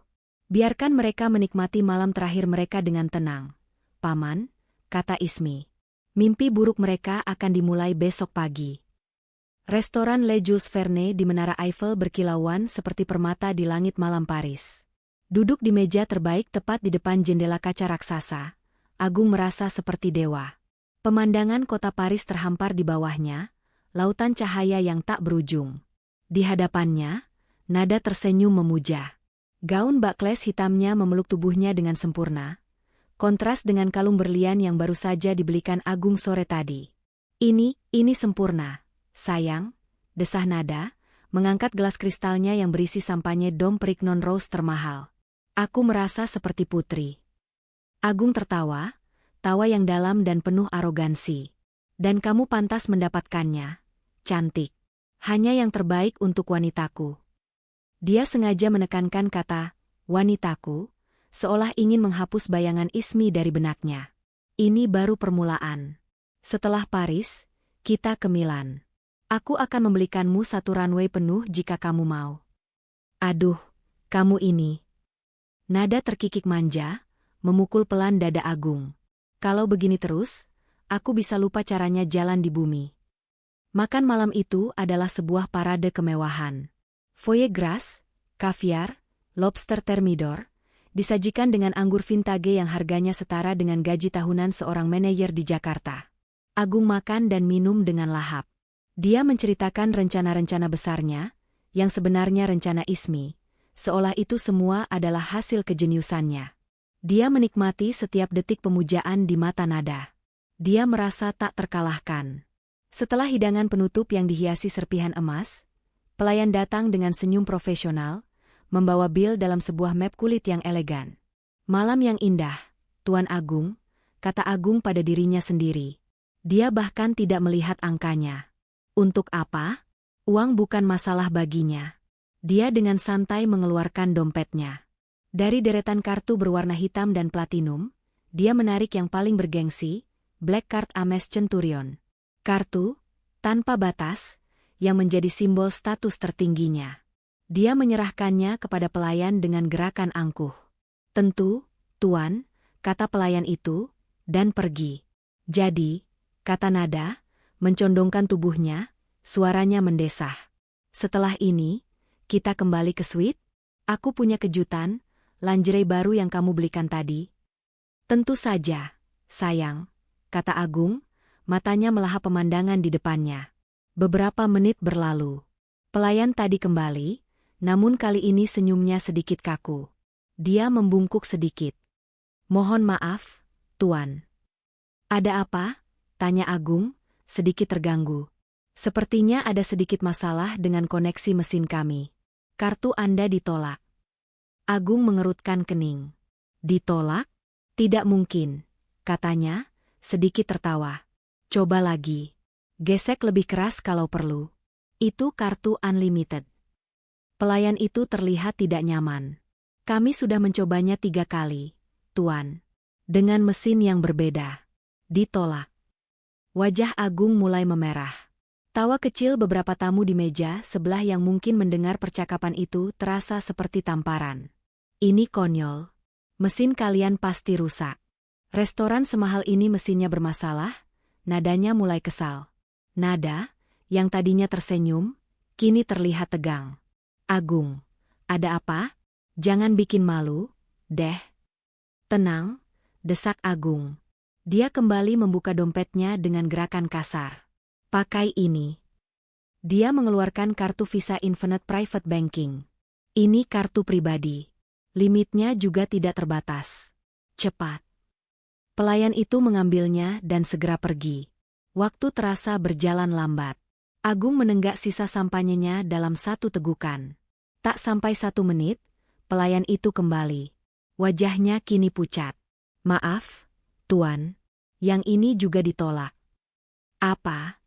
Biarkan mereka menikmati malam terakhir mereka dengan tenang. Paman, kata Ismi. Mimpi buruk mereka akan dimulai besok pagi. Restoran Le Jules Verne di Menara Eiffel berkilauan seperti permata di langit malam Paris. Duduk di meja terbaik tepat di depan jendela kaca raksasa, Agung merasa seperti dewa. Pemandangan kota Paris terhampar di bawahnya, lautan cahaya yang tak berujung. Di hadapannya, Nada tersenyum memuja. Gaun bakles hitamnya memeluk tubuhnya dengan sempurna, kontras dengan kalung berlian yang baru saja dibelikan Agung sore tadi. Ini sempurna, sayang, desah Nada, mengangkat gelas kristalnya yang berisi sampanye Dom Perignon Rose termahal. Aku merasa seperti putri. Agung tertawa, tawa yang dalam dan penuh arogansi. Dan kamu pantas mendapatkannya, cantik. Hanya yang terbaik untuk wanitaku. Dia sengaja menekankan kata, wanitaku, seolah ingin menghapus bayangan Ismi dari benaknya. Ini baru permulaan. Setelah Paris, kita ke Milan. Aku akan membelikanmu satu runway penuh jika kamu mau. Aduh, kamu ini. Nada terkikik manja, memukul pelan dada Agung. Kalau begini terus, aku bisa lupa caranya jalan di bumi. Makan malam itu adalah sebuah parade kemewahan. Foie gras, kaviar, lobster thermidor, disajikan dengan anggur vintage yang harganya setara dengan gaji tahunan seorang manajer di Jakarta. Agung makan dan minum dengan lahap. Dia menceritakan rencana-rencana besarnya, yang sebenarnya rencana Ismi, seolah itu semua adalah hasil kejeniusannya. Dia menikmati setiap detik pemujaan di mata Nada. Dia merasa tak terkalahkan. Setelah hidangan penutup yang dihiasi serpihan emas, pelayan datang dengan senyum profesional, membawa bil dalam sebuah map kulit yang elegan. Malam yang indah, Tuan Agung, kata Agung pada dirinya sendiri. Dia bahkan tidak melihat angkanya. Untuk apa? Uang bukan masalah baginya. Dia dengan santai mengeluarkan dompetnya. Dari deretan kartu berwarna hitam dan platinum, dia menarik yang paling bergengsi, Black Card Ames Centurion. Kartu, tanpa batas, yang menjadi simbol status tertingginya. Dia menyerahkannya kepada pelayan dengan gerakan angkuh. Tentu, Tuan, kata pelayan itu, dan pergi. Jadi, kata Nada, mencondongkan tubuhnya, suaranya mendesah. Setelah ini, kita kembali ke suite? Aku punya kejutan, lingerie baru yang kamu belikan tadi. Tentu saja, sayang, kata Agung, matanya melahap pemandangan di depannya. Beberapa menit berlalu. Pelayan tadi kembali, namun kali ini senyumnya sedikit kaku. Dia membungkuk sedikit. Mohon maaf, Tuan. Ada apa? Tanya Agung, sedikit terganggu. Sepertinya ada sedikit masalah dengan koneksi mesin kami. Kartu Anda ditolak. Agung mengerutkan kening. Ditolak? Tidak mungkin, katanya, sedikit tertawa. Coba lagi. Gesek lebih keras kalau perlu. Itu kartu unlimited. Pelayan itu terlihat tidak nyaman. Kami sudah mencobanya 3 kali, Tuan. Dengan mesin yang berbeda. Ditolak. Wajah Agung mulai memerah. Tawa kecil beberapa tamu di meja sebelah yang mungkin mendengar percakapan itu terasa seperti tamparan. Ini konyol. Mesin kalian pasti rusak. Restoran semahal ini mesinnya bermasalah, nadanya mulai kesal. Nada, yang tadinya tersenyum, kini terlihat tegang. Agung, ada apa? Jangan bikin malu, deh. Tenang, desak Agung. Dia kembali membuka dompetnya dengan gerakan kasar. Pakai ini. Dia mengeluarkan kartu Visa Infinite Private Banking. Ini kartu pribadi. Limitnya juga tidak terbatas. Cepat. Pelayan itu mengambilnya dan segera pergi. Waktu terasa berjalan lambat. Agung menenggak sisa sampanyenya dalam satu tegukan. Tak sampai 1 menit, pelayan itu kembali. Wajahnya kini pucat. Maaf, Tuan. Yang ini juga ditolak. Apa?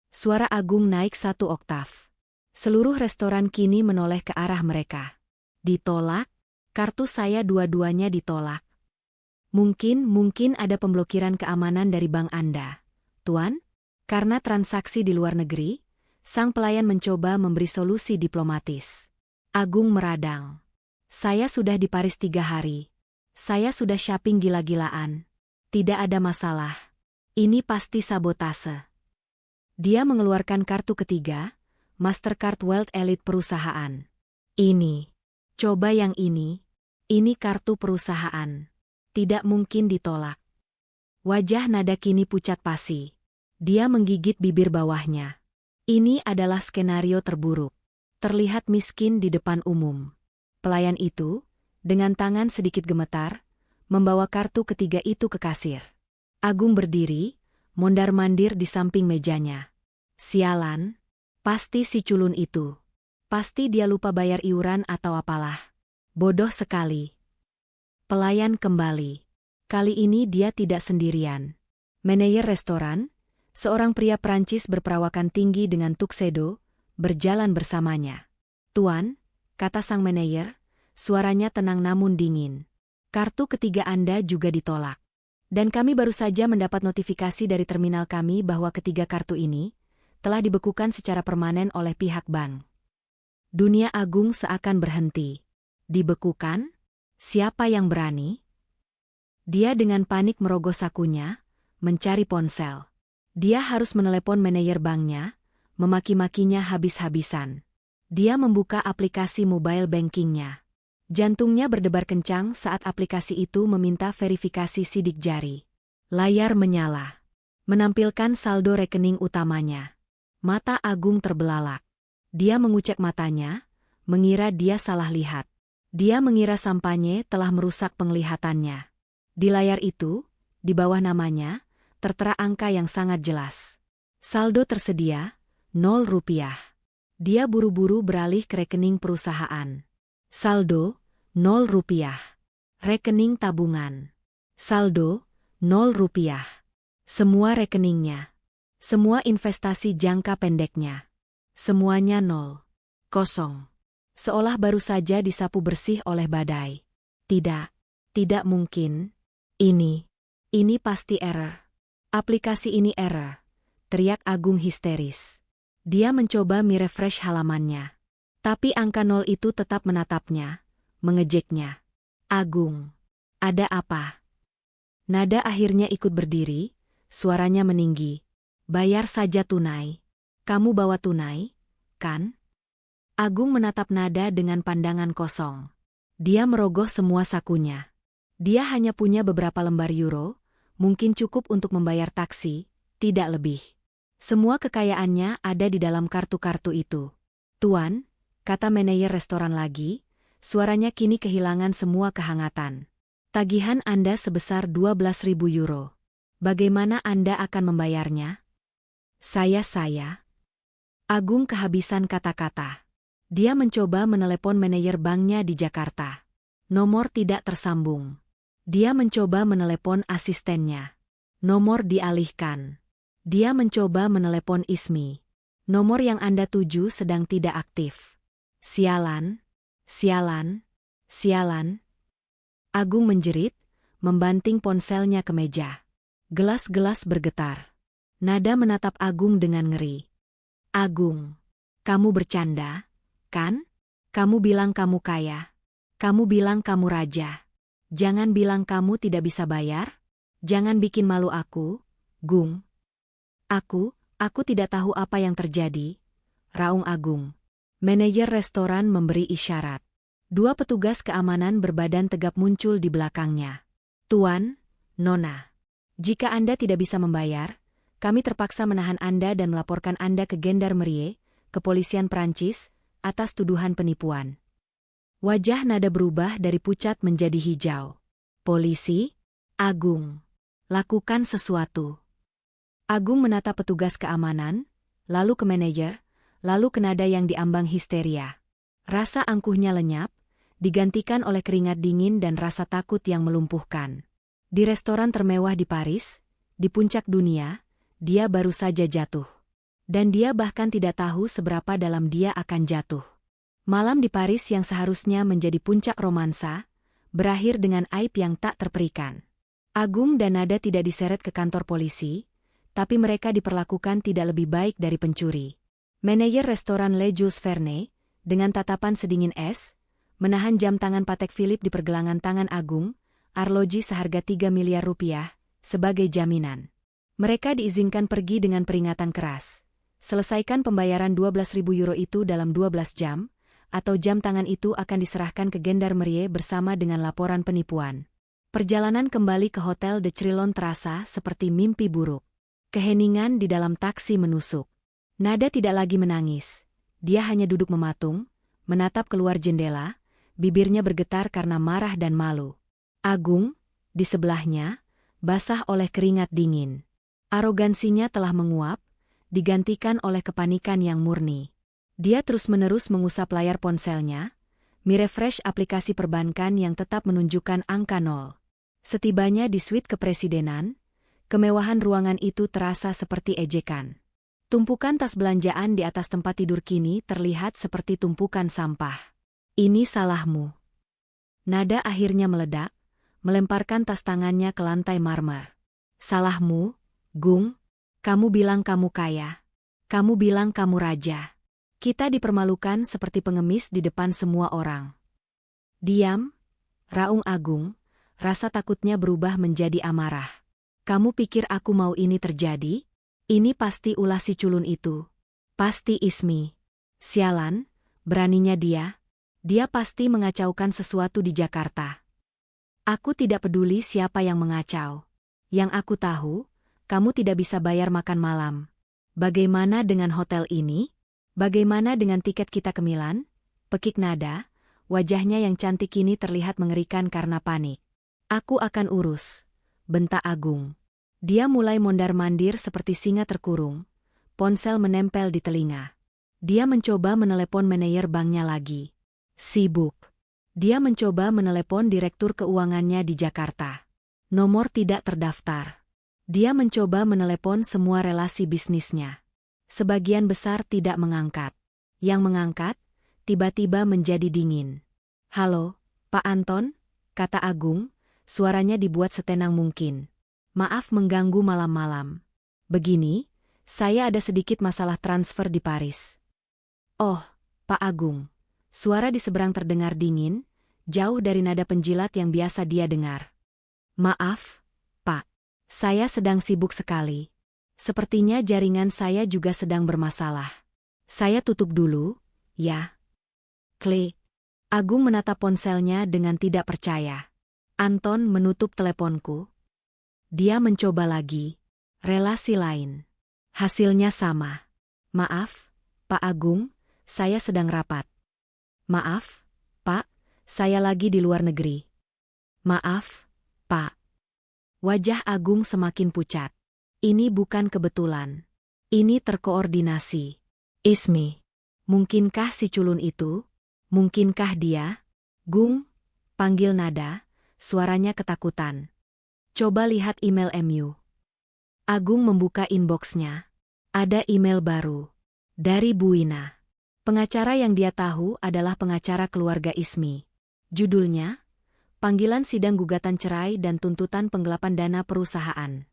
Suara Agung naik 1 oktav. Seluruh restoran kini menoleh ke arah mereka. Ditolak? Kartu saya dua-duanya ditolak. Mungkin ada pemblokiran keamanan dari bank Anda. Tuan, karena transaksi di luar negeri, sang pelayan mencoba memberi solusi diplomatis. Agung meradang. Saya sudah di Paris 3 hari. Saya sudah shopping gila-gilaan. Tidak ada masalah. Ini pasti sabotase. Dia mengeluarkan kartu ketiga, Mastercard World Elite perusahaan. Ini. Coba yang ini. Ini kartu perusahaan. Tidak mungkin ditolak. Wajah Nada kini pucat pasi. Dia menggigit bibir bawahnya. Ini adalah skenario terburuk. Terlihat miskin di depan umum. Pelayan itu, dengan tangan sedikit gemetar, membawa kartu ketiga itu ke kasir. Agung berdiri, mondar-mandir di samping mejanya. Sialan, pasti si culun itu. Pasti dia lupa bayar iuran atau apalah. Bodoh sekali. Pelayan kembali. Kali ini dia tidak sendirian. Manajer restoran, seorang pria Prancis berperawakan tinggi dengan tuxedo, berjalan bersamanya. "Tuan," kata sang manajer, suaranya tenang namun dingin. "Kartu ketiga Anda juga ditolak. Dan kami baru saja mendapat notifikasi dari terminal kami bahwa ketiga kartu ini telah dibekukan secara permanen oleh pihak bank." Dunia Agung seakan berhenti. Dibekukan? Siapa yang berani? Dia dengan panik merogoh sakunya, mencari ponsel. Dia harus menelepon manajer banknya, memaki-makinya habis-habisan. Dia membuka aplikasi mobile bankingnya. Jantungnya berdebar kencang saat aplikasi itu meminta verifikasi sidik jari. Layar menyala. Menampilkan saldo rekening utamanya. Mata Agung terbelalak. Dia mengucek matanya, mengira dia salah lihat. Dia mengira sampanye telah merusak penglihatannya. Di layar itu, di bawah namanya, tertera angka yang sangat jelas. Saldo tersedia, 0 rupiah. Dia buru-buru beralih ke rekening perusahaan. Saldo, 0 rupiah. Rekening tabungan. Saldo, 0 rupiah. Semua rekeningnya. Semua investasi jangka pendeknya. Semuanya 0. Kosong. Seolah baru saja disapu bersih oleh badai. Tidak. Tidak mungkin. Ini pasti error. Aplikasi ini error. Teriak Agung histeris. Dia mencoba merefresh halamannya. Tapi angka 0 itu tetap menatapnya, mengejeknya. "Agung, ada apa?" Nada akhirnya ikut berdiri, suaranya meninggi. "Bayar saja tunai. Kamu bawa tunai, kan?" Agung menatap Nada dengan pandangan kosong. Dia merogoh semua sakunya. Dia hanya punya beberapa lembar euro, mungkin cukup untuk membayar taksi, tidak lebih. Semua kekayaannya ada di dalam kartu-kartu itu. "Tuan," kata manajer restoran lagi, suaranya kini kehilangan semua kehangatan. "Tagihan Anda sebesar 12.000 euro. Bagaimana Anda akan membayarnya?" Saya. Agung kehabisan kata-kata. Dia mencoba menelepon manajer banknya di Jakarta. Nomor tidak tersambung. Dia mencoba menelepon asistennya. Nomor dialihkan. Dia mencoba menelepon Ismi. Nomor yang Anda tuju sedang tidak aktif. Sialan. Agung menjerit, membanting ponselnya ke meja. Gelas-gelas bergetar. Nada menatap Agung dengan ngeri. "Agung, kamu bercanda, kan? Kamu bilang kamu kaya. Kamu bilang kamu raja. Jangan bilang kamu tidak bisa bayar. Jangan bikin malu aku, Gung." Aku tidak tahu apa yang terjadi," raung Agung. Manajer restoran memberi isyarat. 2 petugas keamanan berbadan tegap muncul di belakangnya. "Tuan, Nona, jika Anda tidak bisa membayar, kami terpaksa menahan Anda dan melaporkan Anda ke Gendarmerie, Kepolisian Prancis, atas tuduhan penipuan." Wajah Nada berubah dari pucat menjadi hijau. "Polisi? Agung, lakukan sesuatu." Agung menatap petugas keamanan, lalu ke manajer, lalu ke Nada yang diambang histeria. Rasa angkuhnya lenyap, digantikan oleh keringat dingin dan rasa takut yang melumpuhkan. Di restoran termewah di Paris, di puncak dunia, dia baru saja jatuh. Dan dia bahkan tidak tahu seberapa dalam dia akan jatuh. Malam di Paris yang seharusnya menjadi puncak romansa, berakhir dengan aib yang tak terperikan. Agung dan Nada tidak diseret ke kantor polisi, tapi mereka diperlakukan tidak lebih baik dari pencuri. Manajer restoran Le Jules Verne, dengan tatapan sedingin es, menahan jam tangan Patek Philippe di pergelangan tangan Agung, arloji seharga 3 miliar rupiah, sebagai jaminan. Mereka diizinkan pergi dengan peringatan keras. Selesaikan pembayaran 12.000 euro itu dalam 12 jam, atau jam tangan itu akan diserahkan ke Gendarmerie bersama dengan laporan penipuan. Perjalanan kembali ke Hotel de Trilon terasa seperti mimpi buruk. Keheningan di dalam taksi menusuk. Nada tidak lagi menangis. Dia hanya duduk mematung, menatap keluar jendela, bibirnya bergetar karena marah dan malu. Agung, di sebelahnya, basah oleh keringat dingin. Arogansinya telah menguap, digantikan oleh kepanikan yang murni. Dia terus-menerus mengusap layar ponselnya, merefresh aplikasi perbankan yang tetap menunjukkan angka 0. Setibanya di suite kepresidenan, kemewahan ruangan itu terasa seperti ejekan. Tumpukan tas belanjaan di atas tempat tidur kini terlihat seperti tumpukan sampah. Ini salahmu. Nada akhirnya meledak, melemparkan tas tangannya ke lantai marmer. Salahmu, Gung. Kamu bilang kamu kaya. Kamu bilang kamu raja. Kita dipermalukan seperti pengemis di depan semua orang. Diam, raung Agung, rasa takutnya berubah menjadi amarah. Kamu pikir aku mau ini terjadi? Ini pasti ulah si culun itu. Pasti Ismi. Sialan, beraninya dia. Dia pasti mengacaukan sesuatu di Jakarta. Aku tidak peduli siapa yang mengacau. Yang aku tahu, kamu tidak bisa bayar makan malam. Bagaimana dengan hotel ini? Bagaimana dengan tiket kita ke Milan? Pekik Nada, wajahnya yang cantik ini terlihat mengerikan karena panik. Aku akan urus, bentak Agung. Dia mulai mondar-mandir seperti singa terkurung. Ponsel menempel di telinga. Dia mencoba menelepon manajer banknya lagi. Sibuk. Dia mencoba menelepon direktur keuangannya di Jakarta. Nomor tidak terdaftar. Dia mencoba menelepon semua relasi bisnisnya. Sebagian besar tidak mengangkat. Yang mengangkat, tiba-tiba menjadi dingin. Halo, Pak Anton, kata Agung, suaranya dibuat setenang mungkin. Maaf mengganggu malam-malam. Begini, saya ada sedikit masalah transfer di Paris. Oh, Pak Agung. Suara di seberang terdengar dingin, jauh dari nada penjilat yang biasa dia dengar. Maaf, Pak. Saya sedang sibuk sekali. Sepertinya jaringan saya juga sedang bermasalah. Saya tutup dulu, ya. Klik. Agung menatap ponselnya dengan tidak percaya. Anton menutup teleponku. Dia mencoba lagi. Relasi lain. Hasilnya sama. Maaf, Pak Agung, saya sedang rapat. Maaf, Pak, saya lagi di luar negeri. Maaf, Pak. Wajah Agung semakin pucat. Ini bukan kebetulan. Ini terkoordinasi. Ismi. Mungkinkah si culun itu? Mungkinkah dia? Gung, panggil Nada, suaranya ketakutan. Coba lihat email MU. Agung membuka inboxnya. Ada email baru. Dari Buina. Pengacara yang dia tahu adalah pengacara keluarga Ismi. Judulnya, Panggilan Sidang Gugatan Cerai dan Tuntutan Penggelapan Dana Perusahaan.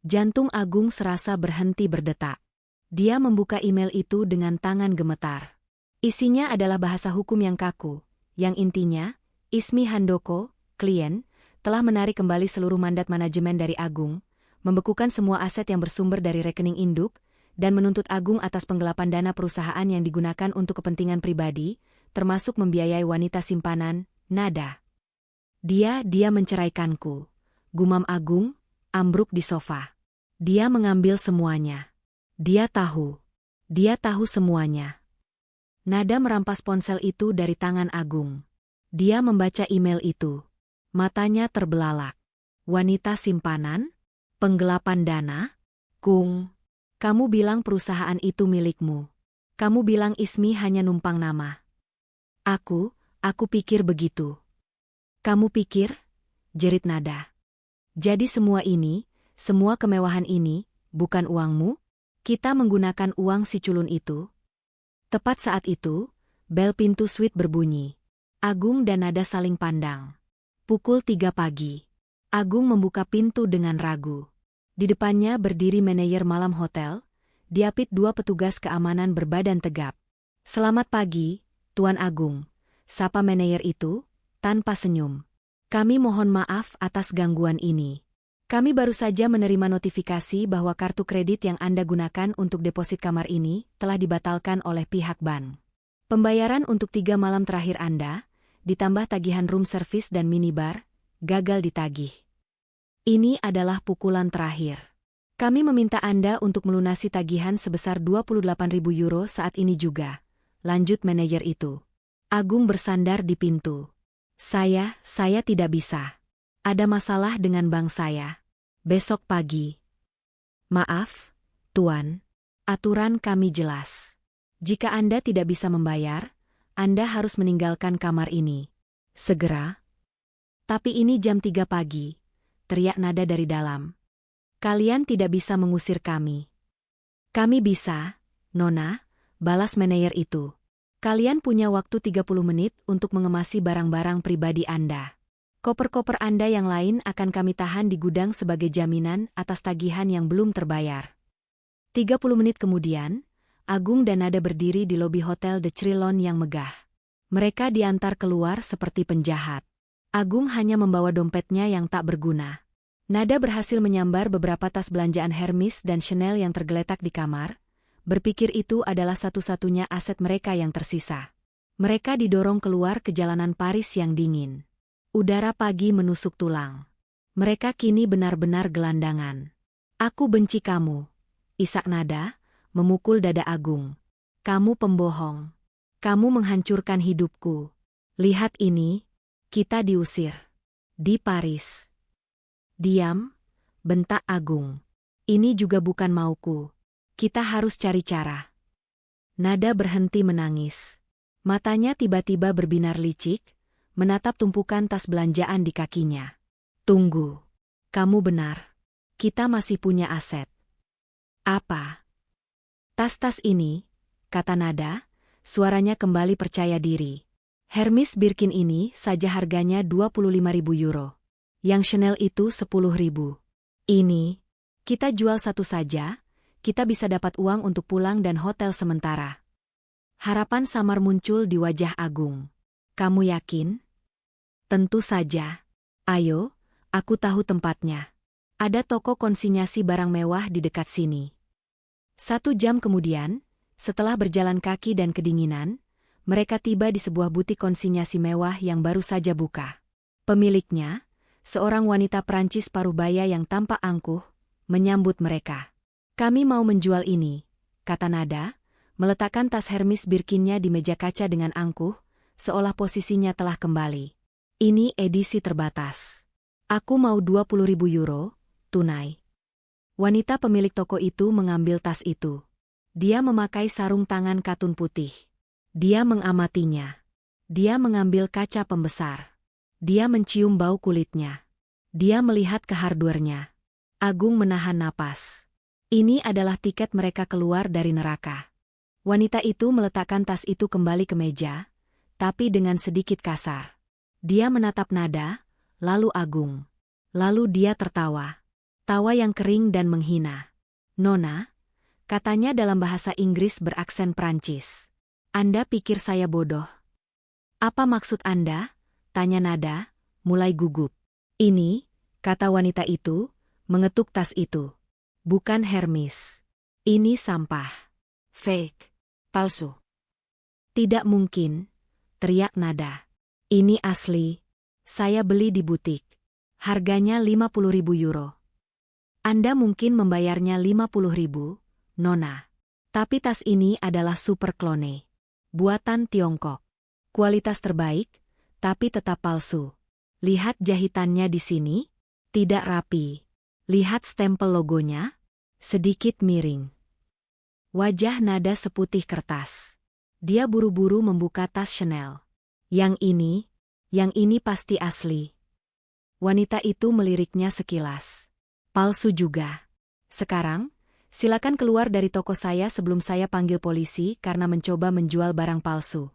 Jantung Agung serasa berhenti berdetak. Dia membuka email itu dengan tangan gemetar. Isinya adalah bahasa hukum yang kaku, yang intinya, Ismi Handoko, klien, telah menarik kembali seluruh mandat manajemen dari Agung, membekukan semua aset yang bersumber dari rekening induk, dan menuntut Agung atas penggelapan dana perusahaan yang digunakan untuk kepentingan pribadi, termasuk membiayai wanita simpanan, Nada. Dia menceraikanku. Gumam Agung, ambruk di sofa. Dia mengambil semuanya. Dia tahu semuanya. Nada merampas ponsel itu dari tangan Agung. Dia membaca email itu. Matanya terbelalak. Wanita simpanan? Penggelapan dana? Kung, kamu bilang perusahaan itu milikmu. Kamu bilang Ismi hanya numpang nama. Aku pikir begitu. Kamu pikir? Jerit Nada. Jadi semua ini, semua kemewahan ini, bukan uangmu? Kita menggunakan uang si culun itu? Tepat saat itu, bel pintu suite berbunyi. Agung dan Nada saling pandang. Pukul 3 pagi. Agung membuka pintu dengan ragu. Di depannya berdiri manajer malam hotel, diapit 2 petugas keamanan berbadan tegap. Selamat pagi, Tuan Agung. Sapa manajer itu, tanpa senyum. Kami mohon maaf atas gangguan ini. Kami baru saja menerima notifikasi bahwa kartu kredit yang Anda gunakan untuk deposit kamar ini telah dibatalkan oleh pihak bank. Pembayaran untuk 3 malam terakhir Anda, ditambah tagihan room service dan minibar, gagal ditagih. Ini adalah pukulan terakhir. Kami meminta Anda untuk melunasi tagihan sebesar 28.000 euro saat ini juga, lanjut manajer itu. Agung bersandar di pintu. Saya tidak bisa. Ada masalah dengan bank saya. Besok pagi. Maaf, Tuan. Aturan kami jelas. Jika Anda tidak bisa membayar, Anda harus meninggalkan kamar ini. Segera. Tapi ini jam 3 pagi, teriak nada dari dalam. Kalian tidak bisa mengusir kami. Kami bisa, Nona, balas manajer itu. Kalian punya waktu 30 menit untuk mengemasi barang-barang pribadi Anda. Koper-koper Anda yang lain akan kami tahan di gudang sebagai jaminan atas tagihan yang belum terbayar. 30 menit kemudian, Agung dan Nada berdiri di lobi Hotel The Trilon yang megah. Mereka diantar keluar seperti penjahat. Agung hanya membawa dompetnya yang tak berguna. Nada berhasil menyambar beberapa tas belanjaan Hermes dan Chanel yang tergeletak di kamar, berpikir itu adalah satu-satunya aset mereka yang tersisa. Mereka didorong keluar ke jalanan Paris yang dingin. Udara pagi menusuk tulang. Mereka kini benar-benar gelandangan. Aku benci kamu, isak Nada, memukul dada Agung. Kamu pembohong. Kamu menghancurkan hidupku. Lihat ini, kita diusir. Di Paris. Diam, bentak Agung. Ini juga bukan mauku. Kita harus cari cara. Nada berhenti menangis. Matanya tiba-tiba berbinar licik, menatap tumpukan tas belanjaan di kakinya. Tunggu. Kamu benar. Kita masih punya aset. Apa? Tas-tas ini, kata Nada, suaranya kembali percaya diri. Hermes Birkin ini saja harganya 25.000 euro. Yang Chanel itu 10.000. Ini, kita jual satu saja, kita bisa dapat uang untuk pulang dan hotel sementara. Harapan samar muncul di wajah Agung. Kamu yakin? Tentu saja. Ayo, aku tahu tempatnya. Ada toko konsinyasi barang mewah di dekat sini. 1 jam kemudian, setelah berjalan kaki dan kedinginan, mereka tiba di sebuah butik konsinyasi mewah yang baru saja buka. Pemiliknya, seorang wanita Prancis parubaya yang tampak angkuh, menyambut mereka. Kami mau menjual ini, kata Nada, meletakkan tas Hermes Birkinnya di meja kaca dengan angkuh, seolah posisinya telah kembali. Ini edisi terbatas. Aku mau 20.000 euro, tunai. Wanita pemilik toko itu mengambil tas itu. Dia memakai sarung tangan katun putih. Dia mengamatinya. Dia mengambil kaca pembesar. Dia mencium bau kulitnya. Dia melihat ke hardware-nya. Agung menahan napas. Ini adalah tiket mereka keluar dari neraka. Wanita itu meletakkan tas itu kembali ke meja, tapi dengan sedikit kasar. Dia menatap Nada, lalu Agung. Lalu dia tertawa. Tawa yang kering dan menghina. Nona, katanya dalam bahasa Inggris beraksen Prancis. Anda pikir saya bodoh? Apa maksud Anda? Tanya Nada, mulai gugup. Ini, kata wanita itu, mengetuk tas itu. Bukan Hermes. Ini sampah. Fake. Palsu. Tidak mungkin, teriak Nada. Ini asli. Saya beli di butik. Harganya 50.000 euro. Anda mungkin membayarnya 50.000, Nona. Tapi tas ini adalah super clone. Buatan Tiongkok. Kualitas terbaik, tapi tetap palsu. Lihat jahitannya di sini, tidak rapi. Lihat stempel logonya, sedikit miring. Wajah Nada seputih kertas. Dia buru-buru membuka tas Chanel. Yang ini pasti asli. Wanita itu meliriknya sekilas. Palsu juga. Sekarang, silakan keluar dari toko saya sebelum saya panggil polisi karena mencoba menjual barang palsu.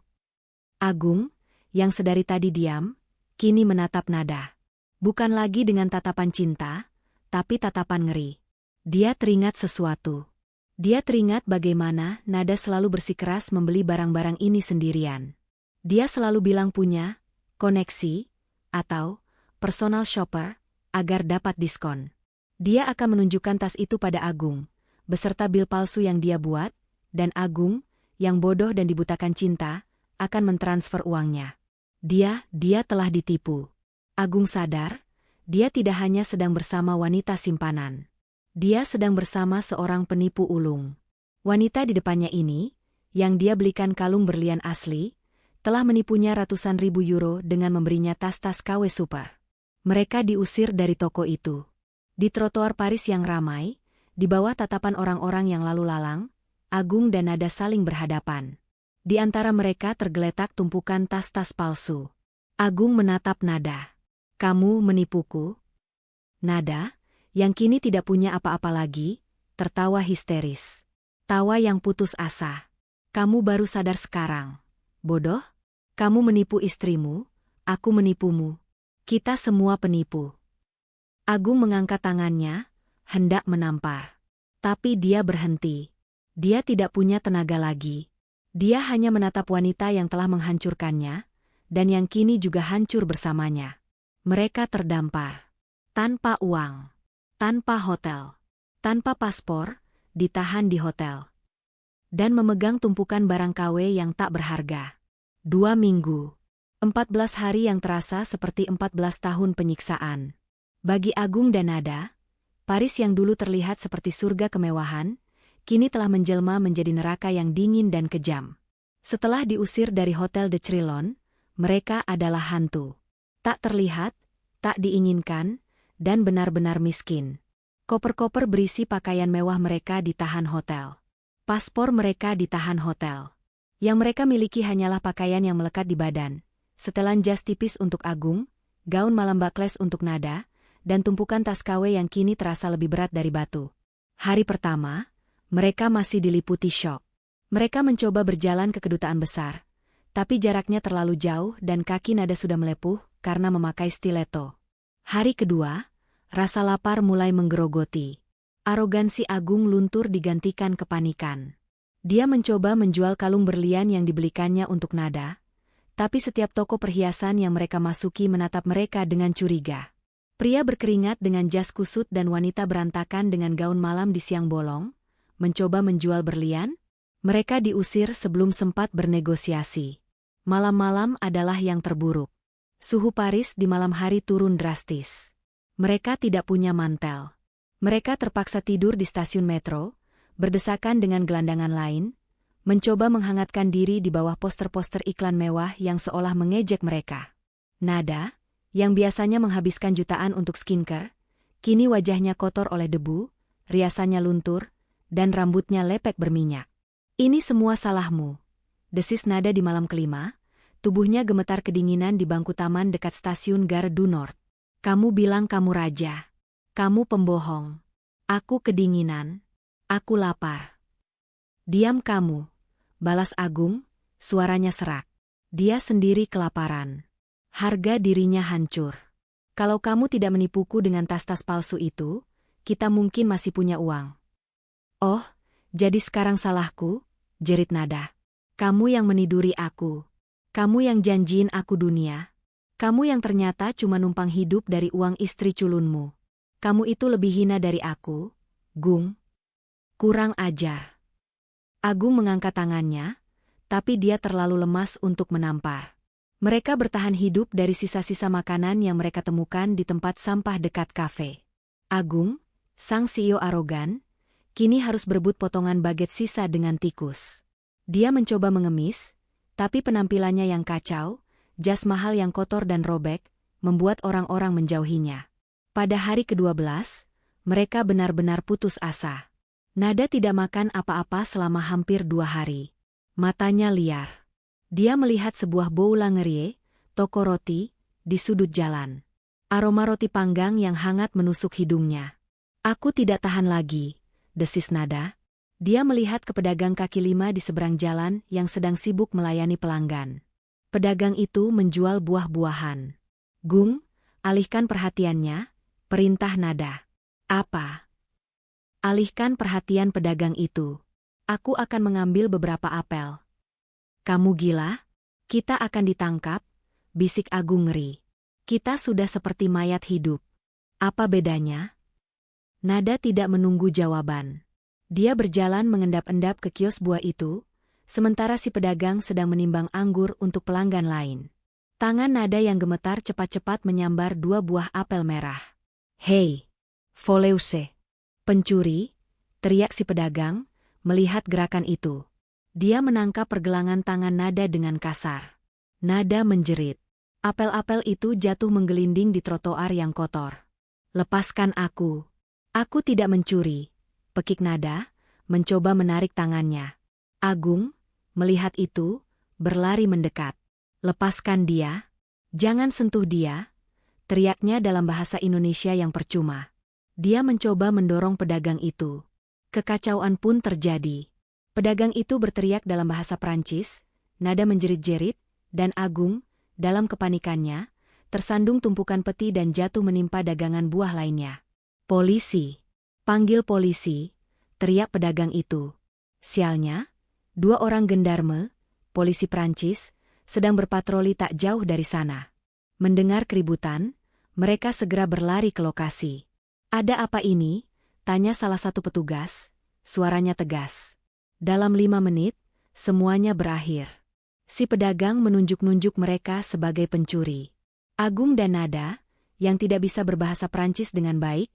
Agung, yang sedari tadi diam, kini menatap Nada. Bukan lagi dengan tatapan cinta, tapi tatapan ngeri. Dia teringat sesuatu. Dia teringat bagaimana Nada selalu bersikeras membeli barang-barang ini sendirian. Dia selalu bilang punya koneksi atau personal shopper agar dapat diskon. Dia akan menunjukkan tas itu pada Agung, beserta bil palsu yang dia buat, dan Agung, yang bodoh dan dibutakan cinta, akan mentransfer uangnya. Dia telah ditipu. Agung sadar, dia tidak hanya sedang bersama wanita simpanan. Dia sedang bersama seorang penipu ulung. Wanita di depannya ini, yang dia belikan kalung berlian asli, telah menipunya ratusan ribu euro dengan memberinya tas-tas KW super. Mereka diusir dari toko itu. Di trotoar Paris yang ramai, di bawah tatapan orang-orang yang lalu lalang, Agung dan Nada saling berhadapan. Di antara mereka tergeletak tumpukan tas-tas palsu. Agung menatap Nada. "Kamu menipuku?" Nada, yang kini tidak punya apa-apa lagi, tertawa histeris. Tawa yang putus asa. "Kamu baru sadar sekarang. Bodoh? Kamu menipu istrimu, aku menipumu. Kita semua penipu." Agung mengangkat tangannya, hendak menampar. Tapi dia berhenti. Dia tidak punya tenaga lagi. Dia hanya menatap wanita yang telah menghancurkannya, dan yang kini juga hancur bersamanya. Mereka terdampar. Tanpa uang. Tanpa hotel. Tanpa paspor, ditahan di hotel. Dan memegang tumpukan barang KW yang tak berharga. 2 minggu. 14 hari yang terasa seperti 14 tahun penyiksaan. Bagi Agung dan Nada, Paris yang dulu terlihat seperti surga kemewahan, kini telah menjelma menjadi neraka yang dingin dan kejam. Setelah diusir dari Hotel de Trillon, mereka adalah hantu. Tak terlihat, tak diinginkan, dan benar-benar miskin. Koper-koper berisi pakaian mewah mereka ditahan hotel. Paspor mereka ditahan hotel. Yang mereka miliki hanyalah pakaian yang melekat di badan, setelan jas tipis untuk Agung, gaun malam bakles untuk Nada, dan tumpukan tas KW yang kini terasa lebih berat dari batu. Hari pertama, mereka masih diliputi syok. Mereka mencoba berjalan ke kedutaan besar, tapi jaraknya terlalu jauh dan kaki Nada sudah melepuh karena memakai stiletto. Hari kedua, rasa lapar mulai menggerogoti. Arogansi Agung luntur digantikan kepanikan. Dia mencoba menjual kalung berlian yang dibelikannya untuk Nada, tapi setiap toko perhiasan yang mereka masuki menatap mereka dengan curiga. Pria berkeringat dengan jas kusut dan wanita berantakan dengan gaun malam di siang bolong, mencoba menjual berlian. Mereka diusir sebelum sempat bernegosiasi. Malam-malam adalah yang terburuk. Suhu Paris di malam hari turun drastis. Mereka tidak punya mantel. Mereka terpaksa tidur di stasiun metro, berdesakan dengan gelandangan lain, mencoba menghangatkan diri di bawah poster-poster iklan mewah yang seolah mengejek mereka. Nada, yang biasanya menghabiskan jutaan untuk skincare, kini wajahnya kotor oleh debu, riasannya luntur, dan rambutnya lepek berminyak. "Ini semua salahmu," desis Nada di malam kelima, tubuhnya gemetar kedinginan di bangku taman dekat stasiun Gare du Nord. "Kamu bilang kamu raja. Kamu pembohong. Aku kedinginan. Aku lapar." "Diam kamu," balas Agung, suaranya serak. Dia sendiri kelaparan. Harga dirinya hancur. "Kalau kamu tidak menipuku dengan tas-tas palsu itu, kita mungkin masih punya uang." "Oh, jadi sekarang salahku?" jerit Nada. "Kamu yang meniduri aku. Kamu yang janjiin aku dunia. Kamu yang ternyata cuma numpang hidup dari uang istri culunmu. Kamu itu lebih hina dari aku, Gung. Kurang ajar." Agung mengangkat tangannya, tapi dia terlalu lemas untuk menampar. Mereka bertahan hidup dari sisa-sisa makanan yang mereka temukan di tempat sampah dekat kafe. Agung, sang CEO arogan, kini harus berebut potongan baget sisa dengan tikus. Dia mencoba mengemis, tapi penampilannya yang kacau, jas mahal yang kotor dan robek, membuat orang-orang menjauhinya. Pada hari ke-12, mereka benar-benar putus asa. Nada tidak makan apa-apa selama hampir 2 hari. Matanya liar. Dia melihat sebuah boulangerie, toko roti, di sudut jalan. Aroma roti panggang yang hangat menusuk hidungnya. "Aku tidak tahan lagi," desis Nada. Dia melihat ke pedagang kaki lima di seberang jalan yang sedang sibuk melayani pelanggan. Pedagang itu menjual buah-buahan. "Gung, alihkan perhatiannya," perintah Nada. "Apa?" "Alihkan perhatian pedagang itu. Aku akan mengambil beberapa apel." "Kamu gila? Kita akan ditangkap," bisik Agung ngeri. "Kita sudah seperti mayat hidup. Apa bedanya?" Nada tidak menunggu jawaban. Dia berjalan mengendap-endap ke kios buah itu, sementara si pedagang sedang menimbang anggur untuk pelanggan lain. Tangan Nada yang gemetar cepat-cepat menyambar 2 buah apel merah. "Hei, Foleuse. Pencuri, teriak si pedagang, melihat gerakan itu. Dia menangkap pergelangan tangan Nada dengan kasar. Nada menjerit. Apel-apel itu jatuh menggelinding di trotoar yang kotor. Lepaskan aku. Aku tidak mencuri. Pekik Nada, mencoba menarik tangannya. Agung, melihat itu, berlari mendekat. Lepaskan dia. Jangan sentuh dia. Teriaknya dalam bahasa Indonesia yang percuma. Dia mencoba mendorong pedagang itu. Kekacauan pun terjadi. Pedagang itu berteriak dalam bahasa Prancis, Nada menjerit-jerit, dan Agung, dalam kepanikannya, tersandung tumpukan peti dan jatuh menimpa dagangan buah lainnya. Polisi! Panggil polisi! Teriak pedagang itu. Sialnya, 2 orang gendarme, polisi Prancis, sedang berpatroli tak jauh dari sana. Mendengar keributan, mereka segera berlari ke lokasi. Ada apa ini? Tanya salah satu petugas, suaranya tegas. Dalam 5 menit, semuanya berakhir. Si pedagang menunjuk-nunjuk mereka sebagai pencuri. Agung dan Nada, yang tidak bisa berbahasa Prancis dengan baik,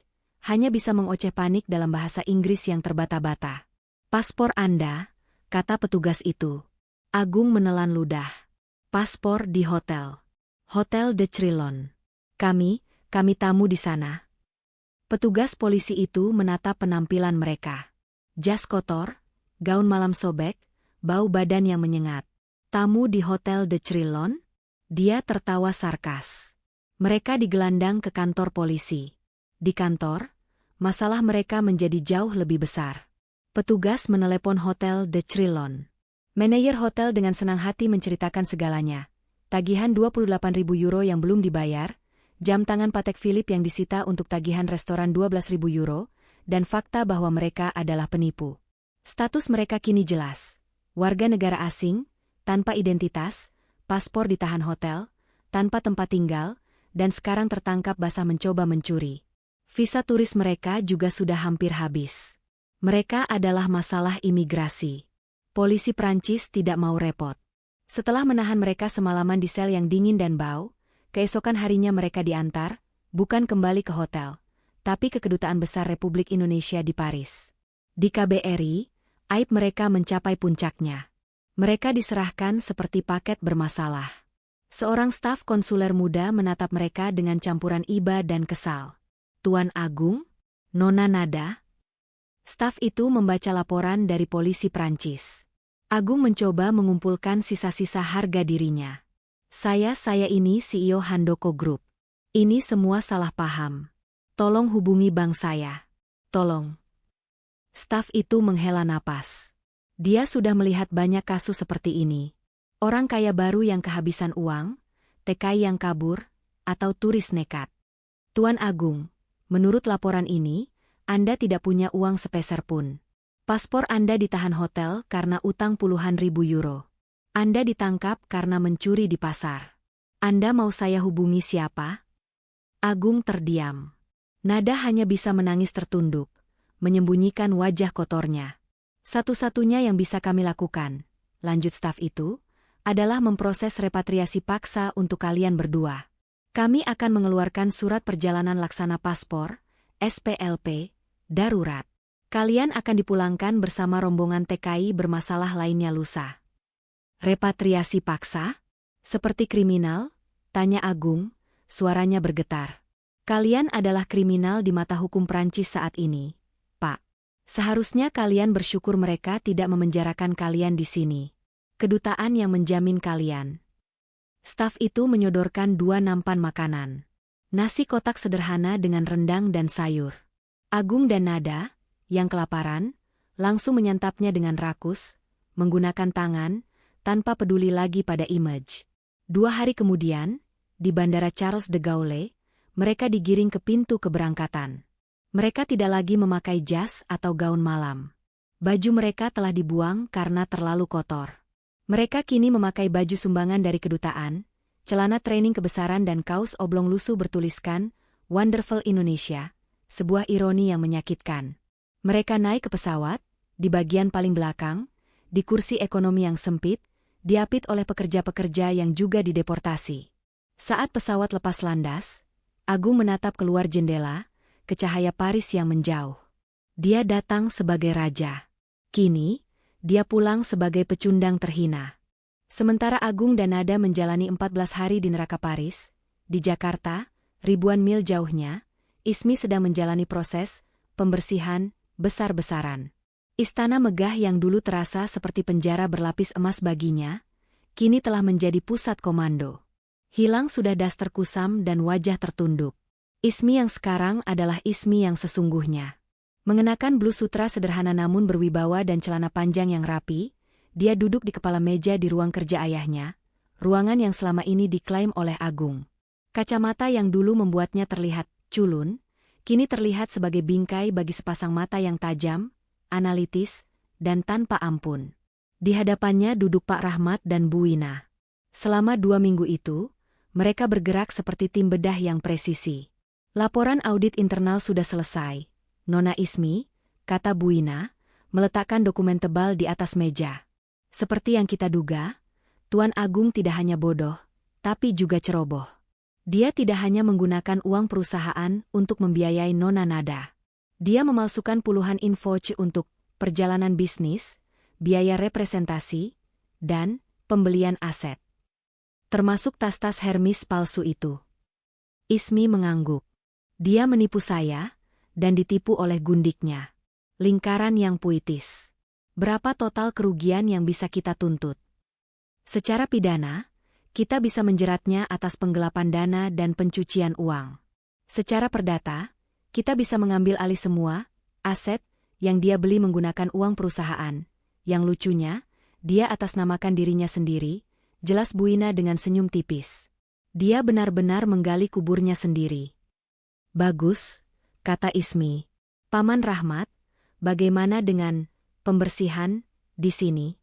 hanya bisa mengoceh panik dalam bahasa Inggris yang terbata-bata. Paspor Anda, kata petugas itu. Agung menelan ludah. Paspor di hotel. Hotel de Trilon. Kami tamu di sana. Petugas polisi itu menatap penampilan mereka. Jas kotor, gaun malam sobek, bau badan yang menyengat. Tamu di Hotel de Trilon? Dia tertawa sarkas. Mereka digelandang ke kantor polisi. Di kantor, masalah mereka menjadi jauh lebih besar. Petugas menelepon Hotel de Trilon. Manajer hotel dengan senang hati menceritakan segalanya. Tagihan 28.000 euro yang belum dibayar, jam tangan Patek Philippe yang disita untuk tagihan restoran 12.000 euro, dan fakta bahwa mereka adalah penipu. Status mereka kini jelas. Warga negara asing, tanpa identitas, paspor ditahan hotel, tanpa tempat tinggal, dan sekarang tertangkap basah mencoba mencuri. Visa turis mereka juga sudah hampir habis. Mereka adalah masalah imigrasi. Polisi Prancis tidak mau repot. Setelah menahan mereka semalaman di sel yang dingin dan bau, keesokan harinya mereka diantar, bukan kembali ke hotel, tapi ke Kedutaan Besar Republik Indonesia di Paris. Di KBRI, aib mereka mencapai puncaknya. Mereka diserahkan seperti paket bermasalah. Seorang staf konsuler muda menatap mereka dengan campuran iba dan kesal. Tuan Agung? Nona Nada? Staf itu membaca laporan dari polisi Prancis. Agung mencoba mengumpulkan sisa-sisa harga dirinya. Saya ini CEO Handoko Group. Ini semua salah paham. Tolong hubungi bank saya. Tolong. Staf itu menghela napas. Dia sudah melihat banyak kasus seperti ini. Orang kaya baru yang kehabisan uang, TKI yang kabur, atau turis nekat. Tuan Agung, menurut laporan ini, Anda tidak punya uang sepeser pun. Paspor Anda ditahan hotel karena utang puluhan ribu euro. Anda ditangkap karena mencuri di pasar. Anda mau saya hubungi siapa? Agung terdiam. Nada hanya bisa menangis tertunduk, menyembunyikan wajah kotornya. Satu-satunya yang bisa kami lakukan, lanjut staf itu, adalah memproses repatriasi paksa untuk kalian berdua. Kami akan mengeluarkan surat perjalanan laksana paspor, SPLP, darurat. Kalian akan dipulangkan bersama rombongan TKI bermasalah lainnya lusa. Repatriasi paksa? Seperti kriminal? Tanya Agung, suaranya bergetar. Kalian adalah kriminal di mata hukum Prancis saat ini, Pak. Seharusnya kalian bersyukur mereka tidak memenjarakan kalian di sini. Kedutaan yang menjamin kalian. Staf itu menyodorkan 2 nampan makanan. Nasi kotak sederhana dengan rendang dan sayur. Agung dan Nada, yang kelaparan, langsung menyantapnya dengan rakus, menggunakan tangan, tanpa peduli lagi pada image. 2 hari kemudian, di Bandara Charles de Gaulle, mereka digiring ke pintu keberangkatan. Mereka tidak lagi memakai jas atau gaun malam. Baju mereka telah dibuang karena terlalu kotor. Mereka kini memakai baju sumbangan dari kedutaan, celana training kebesaran dan kaos oblong lusuh bertuliskan, Wonderful Indonesia, sebuah ironi yang menyakitkan. Mereka naik ke pesawat, di bagian paling belakang, di kursi ekonomi yang sempit, diapit oleh pekerja-pekerja yang juga dideportasi. Saat pesawat lepas landas, Agung menatap keluar jendela, ke cahaya Paris yang menjauh. Dia datang sebagai raja. Kini, dia pulang sebagai pecundang terhina. Sementara Agung dan Nada menjalani 14 hari di neraka Paris, di Jakarta, ribuan mil jauhnya, Ismi sedang menjalani proses pembersihan besar-besaran. Istana megah yang dulu terasa seperti penjara berlapis emas baginya, kini telah menjadi pusat komando. Hilang sudah daster kusam dan wajah tertunduk. Ismi yang sekarang adalah Ismi yang sesungguhnya. Mengenakan blus sutra sederhana namun berwibawa dan celana panjang yang rapi, dia duduk di kepala meja di ruang kerja ayahnya, ruangan yang selama ini diklaim oleh Agung. Kacamata yang dulu membuatnya terlihat culun, kini terlihat sebagai bingkai bagi sepasang mata yang tajam, analitis, dan tanpa ampun. Di hadapannya duduk Pak Rahmat dan Bu Wina. Selama 2 minggu itu, mereka bergerak seperti tim bedah yang presisi. Laporan audit internal sudah selesai. Nona Ismi, kata Bu Wina, meletakkan dokumen tebal di atas meja. Seperti yang kita duga, Tuan Agung tidak hanya bodoh, tapi juga ceroboh. Dia tidak hanya menggunakan uang perusahaan untuk membiayai Nona Nada. Dia memalsukan puluhan invoice untuk perjalanan bisnis, biaya representasi, dan pembelian aset. Termasuk tas-tas Hermes palsu itu. Ismi mengangguk. Dia menipu saya, dan ditipu oleh gundiknya. Lingkaran yang puitis. Berapa total kerugian yang bisa kita tuntut? Secara pidana, kita bisa menjeratnya atas penggelapan dana dan pencucian uang. Secara perdata, kita bisa mengambil alih semua aset yang dia beli menggunakan uang perusahaan. Yang lucunya, dia atasnamakan dirinya sendiri, jelas Bu Wina dengan senyum tipis. Dia benar-benar menggali kuburnya sendiri. Bagus, kata Ismi. Paman Rahmat, bagaimana dengan pembersihan di sini?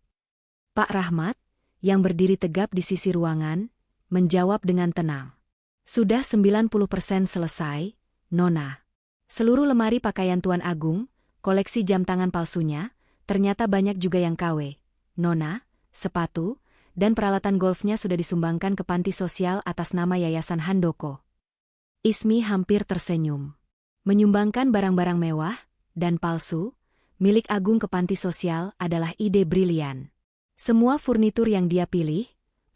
Pak Rahmat, yang berdiri tegap di sisi ruangan, menjawab dengan tenang. Sudah 90% selesai, Nona. Seluruh lemari pakaian Tuan Agung, koleksi jam tangan palsunya, ternyata banyak juga yang KW. Nona, sepatu, dan peralatan golfnya sudah disumbangkan ke panti sosial atas nama Yayasan Handoko. Ismi hampir tersenyum. Menyumbangkan barang-barang mewah dan palsu milik Agung ke panti sosial adalah ide brilian. Semua furnitur yang dia pilih,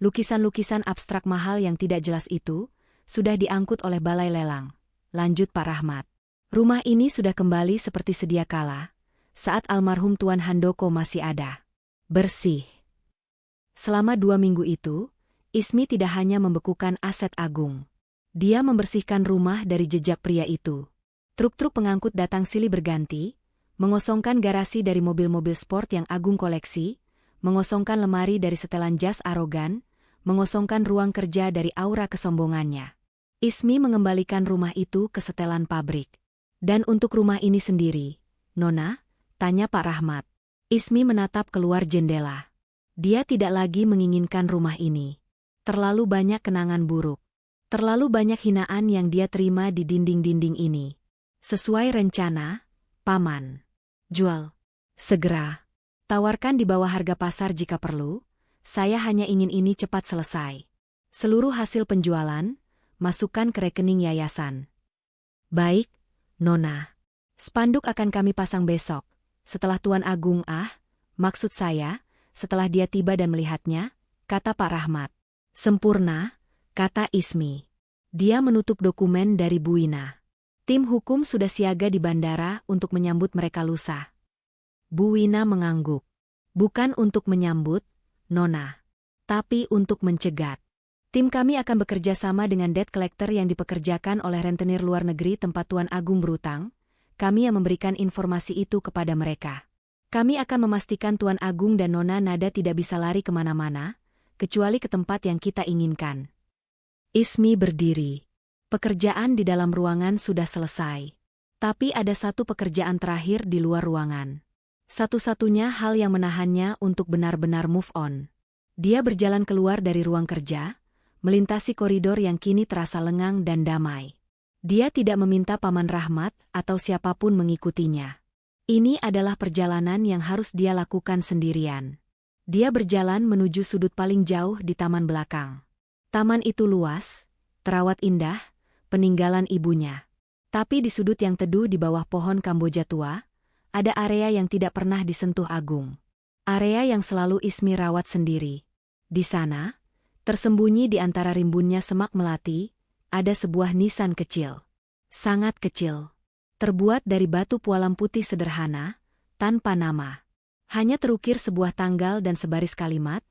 lukisan-lukisan abstrak mahal yang tidak jelas itu, sudah diangkut oleh balai lelang. Lanjut Pak Rahmat. Rumah ini sudah kembali seperti sedia kala, saat almarhum Tuan Handoko masih ada. Bersih. Selama 2 minggu itu, Ismi tidak hanya membekukan aset Agung. Dia membersihkan rumah dari jejak pria itu. Truk-truk pengangkut datang silih berganti, mengosongkan garasi dari mobil-mobil sport yang Agung koleksi, mengosongkan lemari dari setelan jas arogan, mengosongkan ruang kerja dari aura kesombongannya. Ismi mengembalikan rumah itu ke setelan pabrik. Dan untuk rumah ini sendiri, Nona, tanya Pak Rahmat. Ismi menatap keluar jendela. Dia tidak lagi menginginkan rumah ini. Terlalu banyak kenangan buruk. Terlalu banyak hinaan yang dia terima di dinding-dinding ini. Sesuai rencana, Paman. Jual. Segera. Tawarkan di bawah harga pasar jika perlu. Saya hanya ingin ini cepat selesai. Seluruh hasil penjualan, masukkan ke rekening yayasan. Baik, Nona. Spanduk akan kami pasang besok. Setelah Tuan Agung maksud saya, setelah dia tiba dan melihatnya, kata Pak Rahmat. Sempurna, kata Ismi. Dia menutup dokumen dari Bu Wina. Tim hukum sudah siaga di bandara untuk menyambut mereka lusa. Bu Wina mengangguk. Bukan untuk menyambut, Nona. Tapi untuk mencegat. Tim kami akan bekerja sama dengan debt collector yang dipekerjakan oleh rentenir luar negeri tempat Tuan Agung berutang. Kami yang memberikan informasi itu kepada mereka. Kami akan memastikan Tuan Agung dan Nona Nada tidak bisa lari kemana-mana, kecuali ke tempat yang kita inginkan. Ismi berdiri. Pekerjaan di dalam ruangan sudah selesai. Tapi ada satu pekerjaan terakhir di luar ruangan. Satu-satunya hal yang menahannya untuk benar-benar move on. Dia berjalan keluar dari ruang kerja, melintasi koridor yang kini terasa lengang dan damai. Dia tidak meminta Paman Rahmat atau siapapun mengikutinya. Ini adalah perjalanan yang harus dia lakukan sendirian. Dia berjalan menuju sudut paling jauh di taman belakang. Taman itu luas, terawat indah, peninggalan ibunya. Tapi di sudut yang teduh di bawah pohon Kamboja tua, ada area yang tidak pernah disentuh Agung. Area yang selalu Ismi rawat sendiri. Di sana, tersembunyi di antara rimbunnya semak melati, ada sebuah nisan kecil. Sangat kecil. Terbuat dari batu pualam putih sederhana, tanpa nama. Hanya terukir sebuah tanggal dan sebaris kalimat,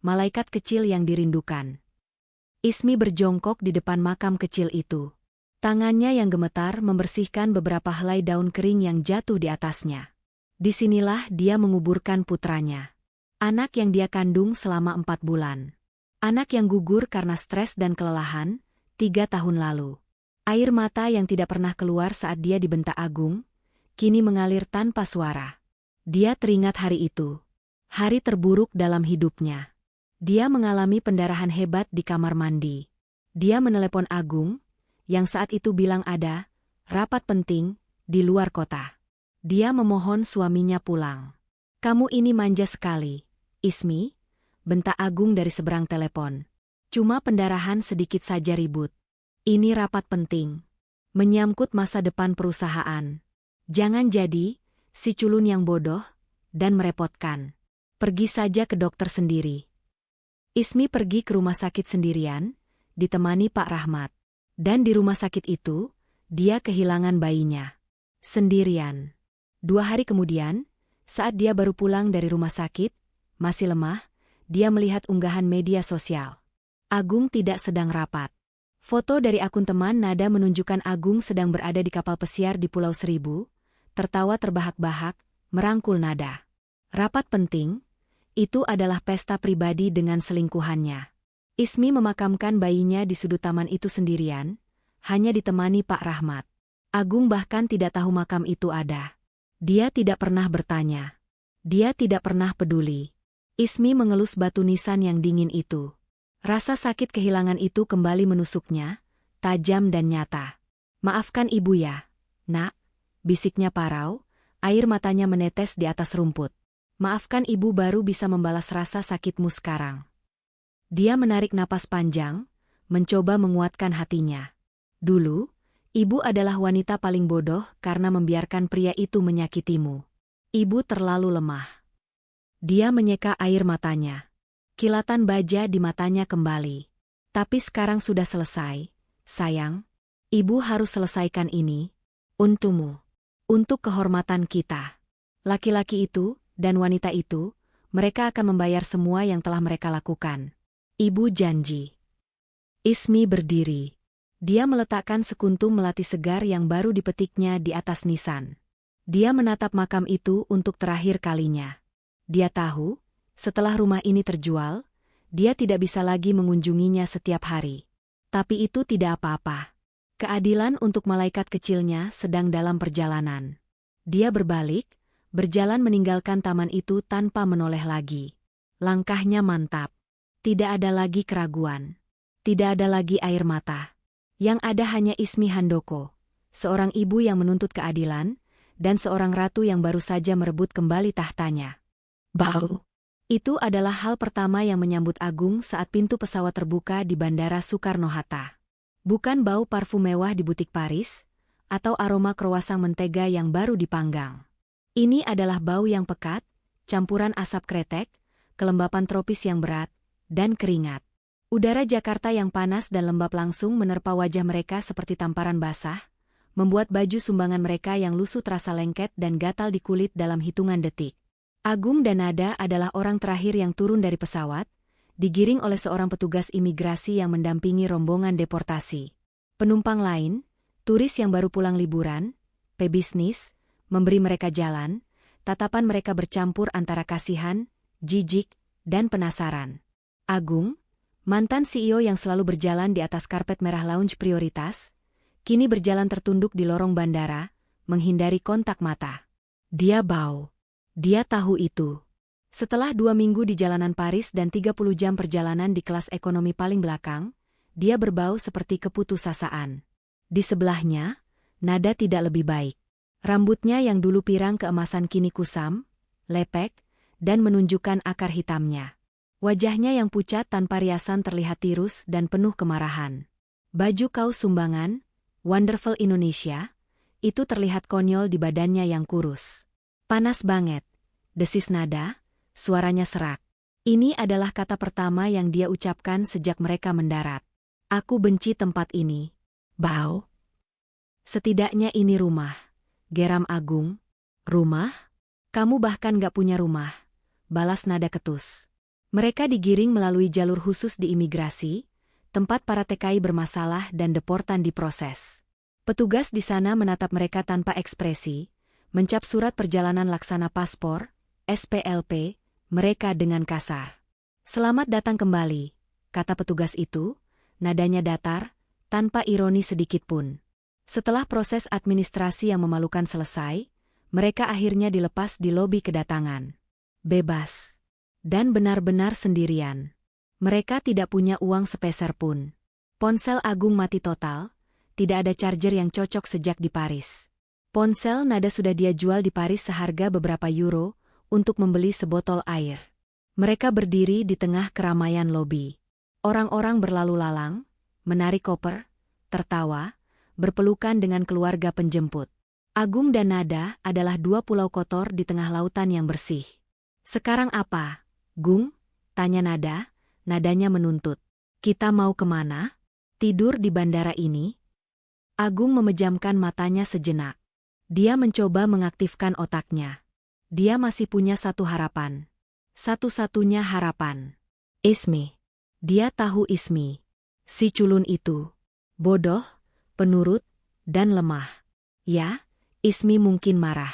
malaikat kecil yang dirindukan. Ismi berjongkok di depan makam kecil itu. Tangannya yang gemetar membersihkan beberapa helai daun kering yang jatuh di atasnya. Disinilah dia menguburkan putranya. Anak yang dia kandung selama 4 bulan. Anak yang gugur karena stres dan kelelahan, 3 tahun lalu. Air mata yang tidak pernah keluar saat dia dibentak Agung, kini mengalir tanpa suara. Dia teringat hari itu. Hari terburuk dalam hidupnya. Dia mengalami pendarahan hebat di kamar mandi. Dia menelepon Agung, yang saat itu bilang ada rapat penting di luar kota. Dia memohon suaminya pulang. "Kamu ini manja sekali, Ismi," bentak Agung dari seberang telepon. "Cuma pendarahan sedikit saja ribut. Ini rapat penting. Menyangkut masa depan perusahaan. Jangan jadi si culun yang bodoh dan merepotkan. Pergi saja ke dokter sendiri." Ismi pergi ke rumah sakit sendirian, ditemani Pak Rahmat. Dan di rumah sakit itu, dia kehilangan bayinya. Sendirian. 2 hari kemudian, saat dia baru pulang dari rumah sakit, masih lemah, dia melihat unggahan media sosial. Agung tidak sedang rapat. Foto dari akun teman Nada menunjukkan Agung sedang berada di kapal pesiar di Pulau Seribu, tertawa terbahak-bahak, merangkul Nada. Rapat penting, itu adalah pesta pribadi dengan selingkuhannya. Ismi memakamkan bayinya di sudut taman itu sendirian, hanya ditemani Pak Rahmat. Agung bahkan tidak tahu makam itu ada. Dia tidak pernah bertanya. Dia tidak pernah peduli. Ismi mengelus batu nisan yang dingin itu. Rasa sakit kehilangan itu kembali menusuknya, tajam dan nyata. "Maafkan ibu ya, nak," bisiknya parau, air matanya menetes di atas rumput. "Maafkan ibu baru bisa membalas rasa sakitmu sekarang." Dia menarik napas panjang, mencoba menguatkan hatinya. "Dulu, ibu adalah wanita paling bodoh karena membiarkan pria itu menyakitimu. Ibu terlalu lemah." Dia menyeka air matanya. Kilatan baja di matanya kembali. "Tapi sekarang sudah selesai, sayang. Ibu harus selesaikan ini. Untukmu. Untuk kehormatan kita. Laki-laki itu dan wanita itu, mereka akan membayar semua yang telah mereka lakukan. Ibu janji." Ismi berdiri. Dia meletakkan sekuntum melati segar yang baru dipetiknya di atas nisan. Dia menatap makam itu untuk terakhir kalinya. Dia tahu, setelah rumah ini terjual, dia tidak bisa lagi mengunjunginya setiap hari. Tapi itu tidak apa-apa. Keadilan untuk malaikat kecilnya sedang dalam perjalanan. Dia berbalik, berjalan meninggalkan taman itu tanpa menoleh lagi. Langkahnya mantap. Tidak ada lagi keraguan. Tidak ada lagi air mata. Yang ada hanya Ismi Handoko, seorang ibu yang menuntut keadilan, dan seorang ratu yang baru saja merebut kembali tahtanya. Bau. Itu adalah hal pertama yang menyambut Agung saat pintu pesawat terbuka di Bandara Soekarno-Hatta. Bukan bau parfum mewah di butik Paris, atau aroma kroasang mentega yang baru dipanggang. Ini adalah bau yang pekat, campuran asap kretek, kelembapan tropis yang berat, dan keringat. Udara Jakarta yang panas dan lembab langsung menerpa wajah mereka seperti tamparan basah, membuat baju sumbangan mereka yang lusuh terasa lengket dan gatal di kulit dalam hitungan detik. Agung dan Nada adalah orang terakhir yang turun dari pesawat, digiring oleh seorang petugas imigrasi yang mendampingi rombongan deportasi. Penumpang lain, turis yang baru pulang liburan, pebisnis, memberi mereka jalan, tatapan mereka bercampur antara kasihan, jijik, dan penasaran. Agung, mantan CEO yang selalu berjalan di atas karpet merah lounge prioritas, kini berjalan tertunduk di lorong bandara, menghindari kontak mata. Dia bau. Dia tahu itu. Setelah 2 minggu di jalanan Paris dan 30 jam perjalanan di kelas ekonomi paling belakang, dia berbau seperti keputusasaan. Di sebelahnya, Nada tidak lebih baik. Rambutnya yang dulu pirang keemasan kini kusam, lepek, dan menunjukkan akar hitamnya. Wajahnya yang pucat tanpa riasan terlihat tirus dan penuh kemarahan. Baju kaos sumbangan, Wonderful Indonesia, itu terlihat konyol di badannya yang kurus. Panas banget, desis Nada, suaranya serak. Ini adalah kata pertama yang dia ucapkan sejak mereka mendarat. Aku benci tempat ini. Bau. Setidaknya ini rumah. Geram Agung. Rumah? Kamu bahkan gak punya rumah. Balas Nada ketus. Mereka digiring melalui jalur khusus di imigrasi, tempat para TKI bermasalah dan deportan diproses. Petugas di sana menatap mereka tanpa ekspresi, mencap surat perjalanan laksana paspor, SPLP, mereka dengan kasar. Selamat datang kembali, kata petugas itu, nadanya datar, tanpa ironi sedikitpun. Setelah proses administrasi yang memalukan selesai, mereka akhirnya dilepas di lobi kedatangan. Bebas. Dan benar-benar sendirian. Mereka tidak punya uang sepeser pun. Ponsel Agung mati total, tidak ada charger yang cocok sejak di Paris. Ponsel Nada sudah dia jual di Paris seharga beberapa euro, untuk membeli sebotol air. Mereka berdiri di tengah keramaian lobi. Orang-orang berlalu lalang, menarik koper, tertawa, berpelukan dengan keluarga penjemput. Agung dan Nada adalah dua pulau kotor di tengah lautan yang bersih. Sekarang apa, Gung? Tanya Nada, nadanya menuntut. Kita mau kemana? Tidur di bandara ini? Agung memejamkan matanya sejenak. Dia mencoba mengaktifkan otaknya. Dia masih punya satu harapan. Satu-satunya harapan. Ismi. Dia tahu Ismi. Si culun itu. Bodoh, penurut, dan lemah. Ya, Ismi mungkin marah.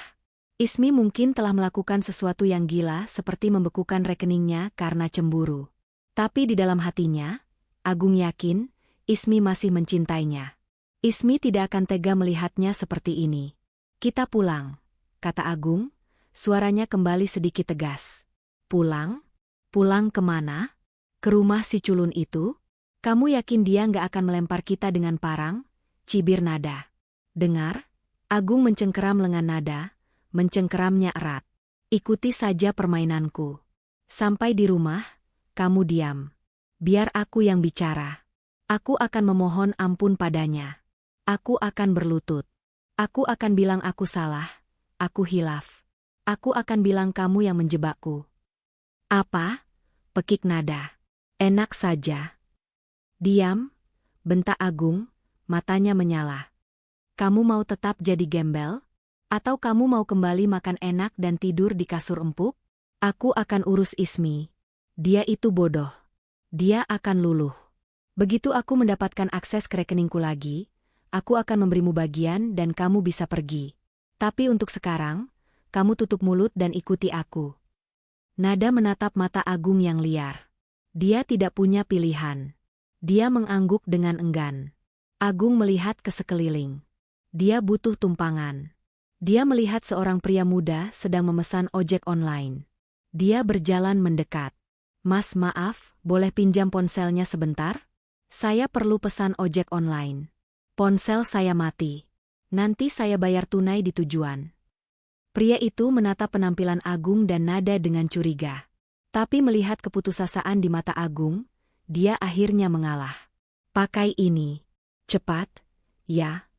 Ismi mungkin telah melakukan sesuatu yang gila seperti membekukan rekeningnya karena cemburu. Tapi di dalam hatinya, Agung yakin, Ismi masih mencintainya. Ismi tidak akan tega melihatnya seperti ini. Kita pulang, kata Agung. Suaranya kembali sedikit tegas. Pulang? Pulang kemana? Ke rumah si culun itu? Kamu yakin dia nggak akan melempar kita dengan parang? Cibir Nada. Dengar? Agung mencengkeram lengan Nada, mencengkeramnya erat. Ikuti saja permainanku. Sampai di rumah, kamu diam. Biar aku yang bicara. Aku akan memohon ampun padanya. Aku akan berlutut. Aku akan bilang aku salah, aku hilaf. Aku akan bilang kamu yang menjebakku. Apa? Pekik Nada. Enak saja. Diam, bentak Agung, matanya menyala. Kamu mau tetap jadi gembel? Atau kamu mau kembali makan enak dan tidur di kasur empuk? Aku akan urus Ismi. Dia itu bodoh. Dia akan luluh. Begitu aku mendapatkan akses ke rekeningku lagi, aku akan memberimu bagian dan kamu bisa pergi. Tapi untuk sekarang, kamu tutup mulut dan ikuti aku. Nada menatap mata Agung yang liar. Dia tidak punya pilihan. Dia mengangguk dengan enggan. Agung melihat ke sekeliling. Dia butuh tumpangan. Dia melihat seorang pria muda sedang memesan ojek online. Dia berjalan mendekat. Mas, maaf, boleh pinjam ponselnya sebentar? Saya perlu pesan ojek online. Ponsel saya mati. Nanti saya bayar tunai di tujuan. Pria itu menatap penampilan Agung dan Nada dengan curiga. Tapi melihat keputusasaan di mata Agung, dia akhirnya mengalah. Pakai ini. Cepat, ya.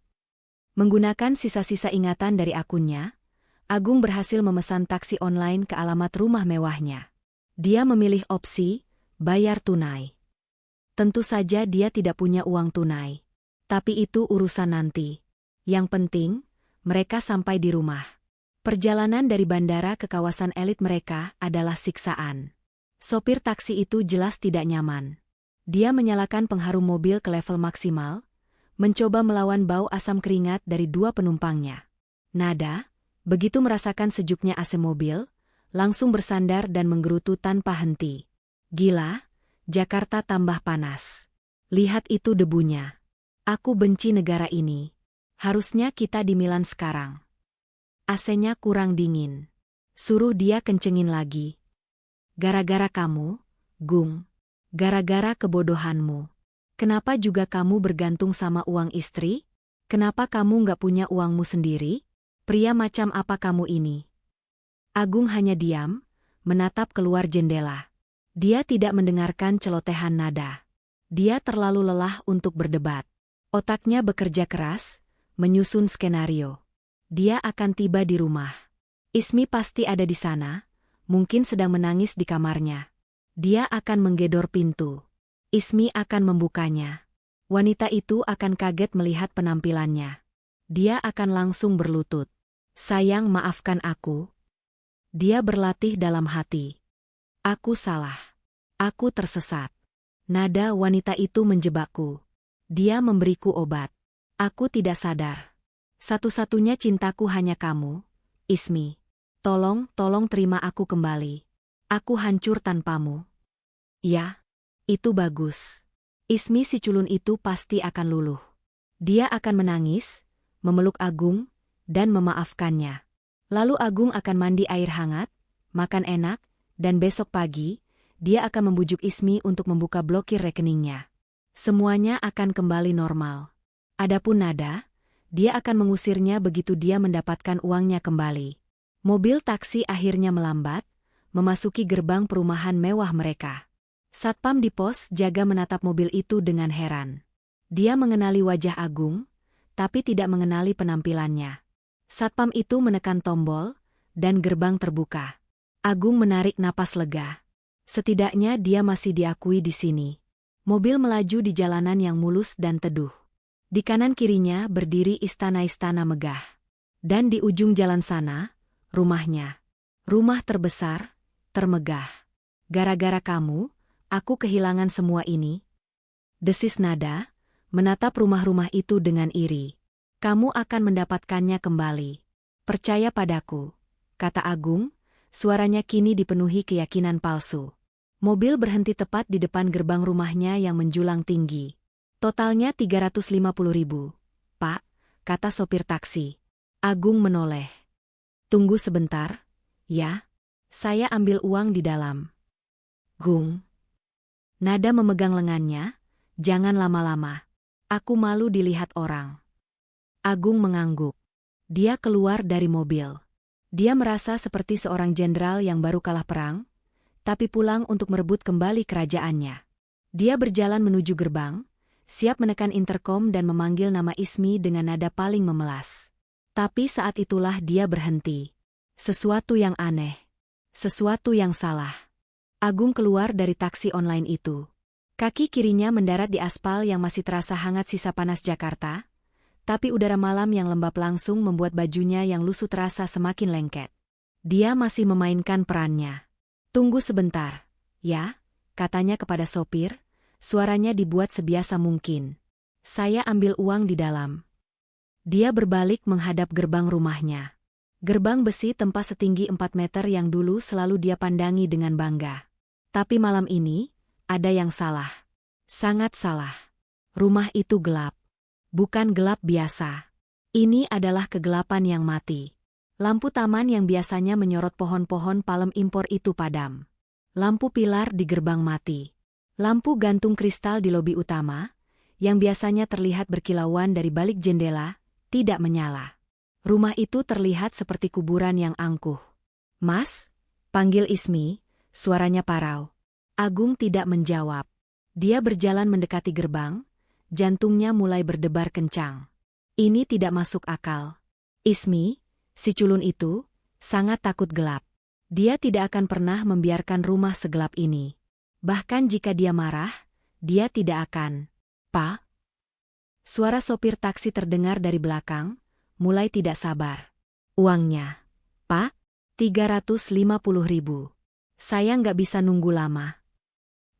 Menggunakan sisa-sisa ingatan dari akunnya, Agung berhasil memesan taksi online ke alamat rumah mewahnya. Dia memilih opsi, bayar tunai. Tentu saja dia tidak punya uang tunai. Tapi itu urusan nanti. Yang penting, mereka sampai di rumah. Perjalanan dari bandara ke kawasan elit mereka adalah siksaan. Sopir taksi itu jelas tidak nyaman. Dia menyalakan pengharum mobil ke level maksimal, mencoba melawan bau asam keringat dari dua penumpangnya. Nada, begitu merasakan sejuknya AC mobil, langsung bersandar dan menggerutu tanpa henti. Gila, Jakarta tambah panas. Lihat itu debunya. Aku benci negara ini. Harusnya kita di Milan sekarang. AC-nya kurang dingin. Suruh dia kencengin lagi. Gara-gara kamu, Gung. Gara-gara kebodohanmu. Kenapa juga kamu bergantung sama uang istri? Kenapa kamu nggak punya uangmu sendiri? Pria macam apa kamu ini? Agung hanya diam, menatap keluar jendela. Dia tidak mendengarkan celotehan Nada. Dia terlalu lelah untuk berdebat. Otaknya bekerja keras, menyusun skenario. Dia akan tiba di rumah. Ismi pasti ada di sana, mungkin sedang menangis di kamarnya. Dia akan menggedor pintu. Ismi akan membukanya. Wanita itu akan kaget melihat penampilannya. Dia akan langsung berlutut. Sayang, maafkan aku. Dia berlatih dalam hati. Aku salah. Aku tersesat. Nada wanita itu menjebakku. Dia memberiku obat. Aku tidak sadar. Satu-satunya cintaku hanya kamu, Ismi. Tolong terima aku kembali. Aku hancur tanpamu. Ya, itu bagus. Ismi si culun itu pasti akan luluh. Dia akan menangis, memeluk Agung, dan memaafkannya. Lalu Agung akan mandi air hangat, makan enak, dan besok pagi, dia akan membujuk Ismi untuk membuka blokir rekeningnya. Semuanya akan kembali normal. Adapun Nada, dia akan mengusirnya begitu dia mendapatkan uangnya kembali. Mobil taksi akhirnya melambat, memasuki gerbang perumahan mewah mereka. Satpam di pos jaga menatap mobil itu dengan heran. Dia mengenali wajah Agung, tapi tidak mengenali penampilannya. Satpam itu menekan tombol, dan gerbang terbuka. Agung menarik napas lega. Setidaknya dia masih diakui di sini. Mobil melaju di jalanan yang mulus dan teduh. Di kanan kirinya berdiri istana-istana megah. Dan di ujung jalan sana, rumahnya. Rumah terbesar, termegah. Gara-gara kamu, aku kehilangan semua ini. Desis Nada, menatap rumah-rumah itu dengan iri. Kamu akan mendapatkannya kembali. Percaya padaku, kata Agung, suaranya kini dipenuhi keyakinan palsu. Mobil berhenti tepat di depan gerbang rumahnya yang menjulang tinggi. Totalnya 350.000, Pak, kata sopir taksi. Agung menoleh. Tunggu sebentar, ya. Saya ambil uang di dalam. Gung. Nada memegang lengannya, jangan lama-lama. Aku malu dilihat orang. Agung mengangguk. Dia keluar dari mobil. Dia merasa seperti seorang jenderal yang baru kalah perang, tapi pulang untuk merebut kembali kerajaannya. Dia berjalan menuju gerbang, siap menekan interkom dan memanggil nama Ismi dengan nada paling memelas. Tapi saat itulah dia berhenti. Sesuatu yang aneh. Sesuatu yang salah. Agung keluar dari taksi online itu. Kaki kirinya mendarat di aspal yang masih terasa hangat sisa panas Jakarta, tapi udara malam yang lembab langsung membuat bajunya yang lusuh terasa semakin lengket. Dia masih memainkan perannya. Tunggu sebentar, ya, katanya kepada sopir, suaranya dibuat sebiasa mungkin. Saya ambil uang di dalam. Dia berbalik menghadap gerbang rumahnya. Gerbang besi tempas setinggi 4 meter yang dulu selalu dia pandangi dengan bangga. Tapi malam ini, ada yang salah. Sangat salah. Rumah itu gelap. Bukan gelap biasa. Ini adalah kegelapan yang mati. Lampu taman yang biasanya menyorot pohon-pohon palem impor itu padam. Lampu pilar di gerbang mati. Lampu gantung kristal di lobi utama, yang biasanya terlihat berkilauan dari balik jendela, tidak menyala. Rumah itu terlihat seperti kuburan yang angkuh. Mas, panggil Ismi, suaranya parau. Agung tidak menjawab. Dia berjalan mendekati gerbang, jantungnya mulai berdebar kencang. Ini tidak masuk akal. Ismi, si culun itu, sangat takut gelap. Dia tidak akan pernah membiarkan rumah segelap ini. Bahkan jika dia marah, dia tidak akan. Pak? Suara sopir taksi terdengar dari belakang, mulai tidak sabar. Uangnya. Pak? 350.000. Saya nggak bisa nunggu lama.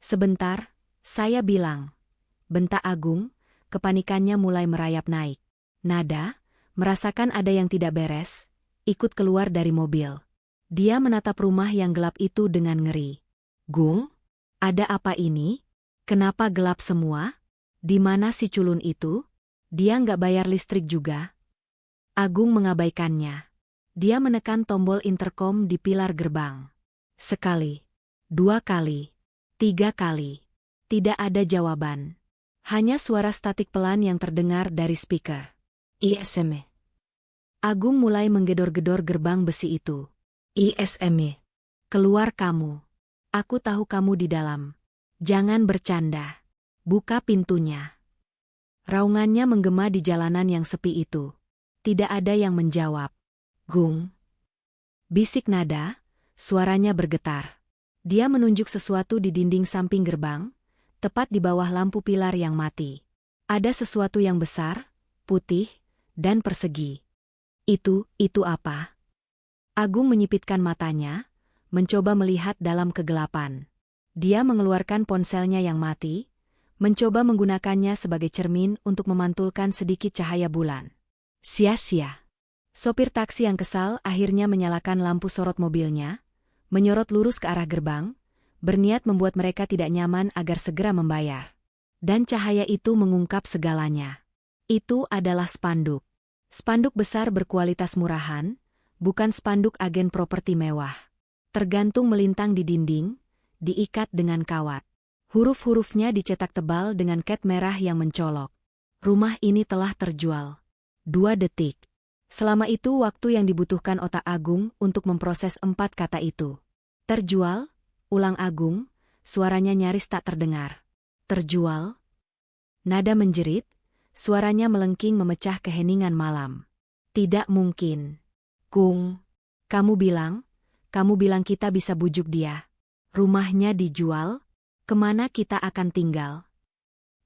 Sebentar, saya bilang. Bentak Agung, kepanikannya mulai merayap naik. Nada, merasakan ada yang tidak beres, ikut keluar dari mobil. Dia menatap rumah yang gelap itu dengan ngeri. Gung? Ada apa ini? Kenapa gelap semua? Di mana si culun itu? Dia nggak bayar listrik juga? Agung mengabaikannya. Dia menekan tombol interkom di pilar gerbang. Sekali, 2 kali, 3 kali. Tidak ada jawaban. Hanya suara statik pelan yang terdengar dari speaker. ISM. Agung mulai menggedor-gedor gerbang besi itu. ISM. Keluar kamu. Aku tahu kamu di dalam. Jangan bercanda. Buka pintunya. Raungannya menggema di jalanan yang sepi itu. Tidak ada yang menjawab. Gung. Bisik Nada, suaranya bergetar. Dia menunjuk sesuatu di dinding samping gerbang, tepat di bawah lampu pilar yang mati. Ada sesuatu yang besar, putih, dan persegi. Itu apa? Agung menyipitkan matanya, mencoba melihat dalam kegelapan. Dia mengeluarkan ponselnya yang mati, mencoba menggunakannya sebagai cermin untuk memantulkan sedikit cahaya bulan. Sia-sia. Sopir taksi yang kesal akhirnya menyalakan lampu sorot mobilnya, menyorot lurus ke arah gerbang, berniat membuat mereka tidak nyaman agar segera membayar. Dan cahaya itu mengungkap segalanya. Itu adalah spanduk. Spanduk besar berkualitas murahan, bukan spanduk agen properti mewah. Tergantung melintang di dinding, diikat dengan kawat. Huruf-hurufnya dicetak tebal dengan cat merah yang mencolok. Rumah ini telah terjual. 2 detik. Selama itu waktu yang dibutuhkan otak Agung untuk memproses 4 kata itu. Terjual, ulang Agung, suaranya nyaris tak terdengar. Terjual? Nada menjerit, suaranya melengking memecah keheningan malam. Tidak mungkin. Kung, kamu bilang kita bisa bujuk dia. Rumahnya dijual, kemana kita akan tinggal?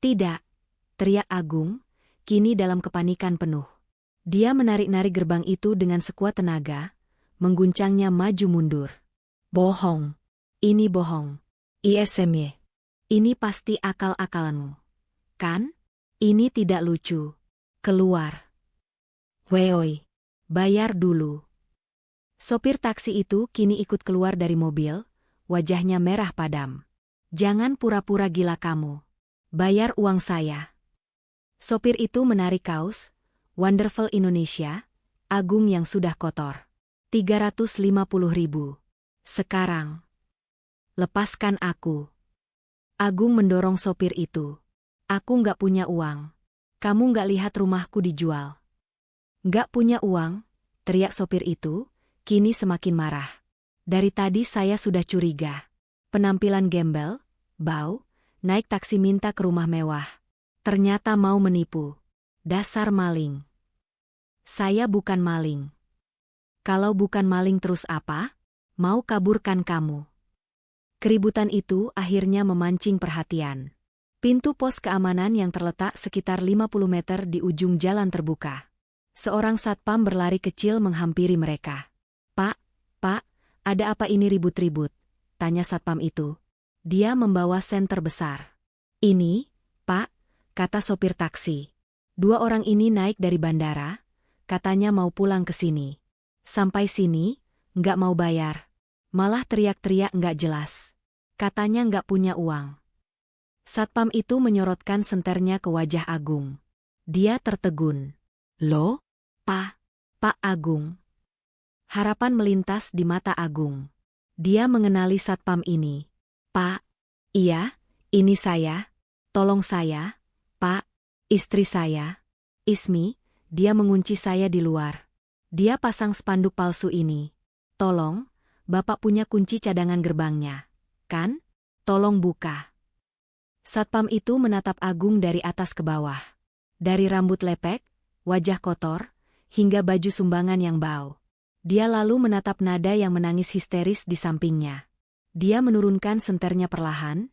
Tidak, teriak Agung, kini dalam kepanikan penuh. Dia menarik-narik gerbang itu dengan sekuat tenaga, mengguncangnya maju mundur. Bohong. Ini bohong. ISMY. Ini pasti akal-akalanmu. Kan? Ini tidak lucu. Keluar. Weoi. Bayar dulu. Sopir taksi itu kini ikut keluar dari mobil, wajahnya merah padam. Jangan pura-pura gila kamu. Bayar uang saya. Sopir itu menarik kaos Wonderful Indonesia, Agung yang sudah kotor. 350.000. Sekarang. Lepaskan aku. Agung mendorong sopir itu. Aku nggak punya uang. Kamu nggak lihat rumahku dijual. Nggak punya uang, teriak sopir itu, kini semakin marah. Dari tadi saya sudah curiga. Penampilan gembel, bau, naik taksi minta ke rumah mewah. Ternyata mau menipu. Dasar maling. Saya bukan maling. Kalau bukan maling terus apa? Mau kaburkan kamu. Keributan itu akhirnya memancing perhatian. Pintu pos keamanan yang terletak sekitar 50 meter di ujung jalan terbuka. Seorang satpam berlari kecil menghampiri mereka. Pak, ada apa ini ribut-ribut? Tanya satpam itu. Dia membawa sen terbesar. Ini, Pak, kata sopir taksi. 2 orang ini naik dari bandara, katanya mau pulang ke sini. Sampai sini, nggak mau bayar. Malah teriak-teriak nggak jelas. Katanya nggak punya uang. Satpam itu menyorotkan senternya ke wajah Agung. Dia tertegun. Loh, Pak Agung. Harapan melintas di mata Agung. Dia mengenali satpam ini. Pak, iya, ini saya. Tolong saya, Pak, istri saya. Ismi, dia mengunci saya di luar. Dia pasang spanduk palsu ini. Tolong, Bapak punya kunci cadangan gerbangnya. Kan? Tolong buka. Satpam itu menatap Agung dari atas ke bawah. Dari rambut lepek, wajah kotor, hingga baju sumbangan yang bau. Dia lalu menatap Nada yang menangis histeris di sampingnya. Dia menurunkan senternya perlahan,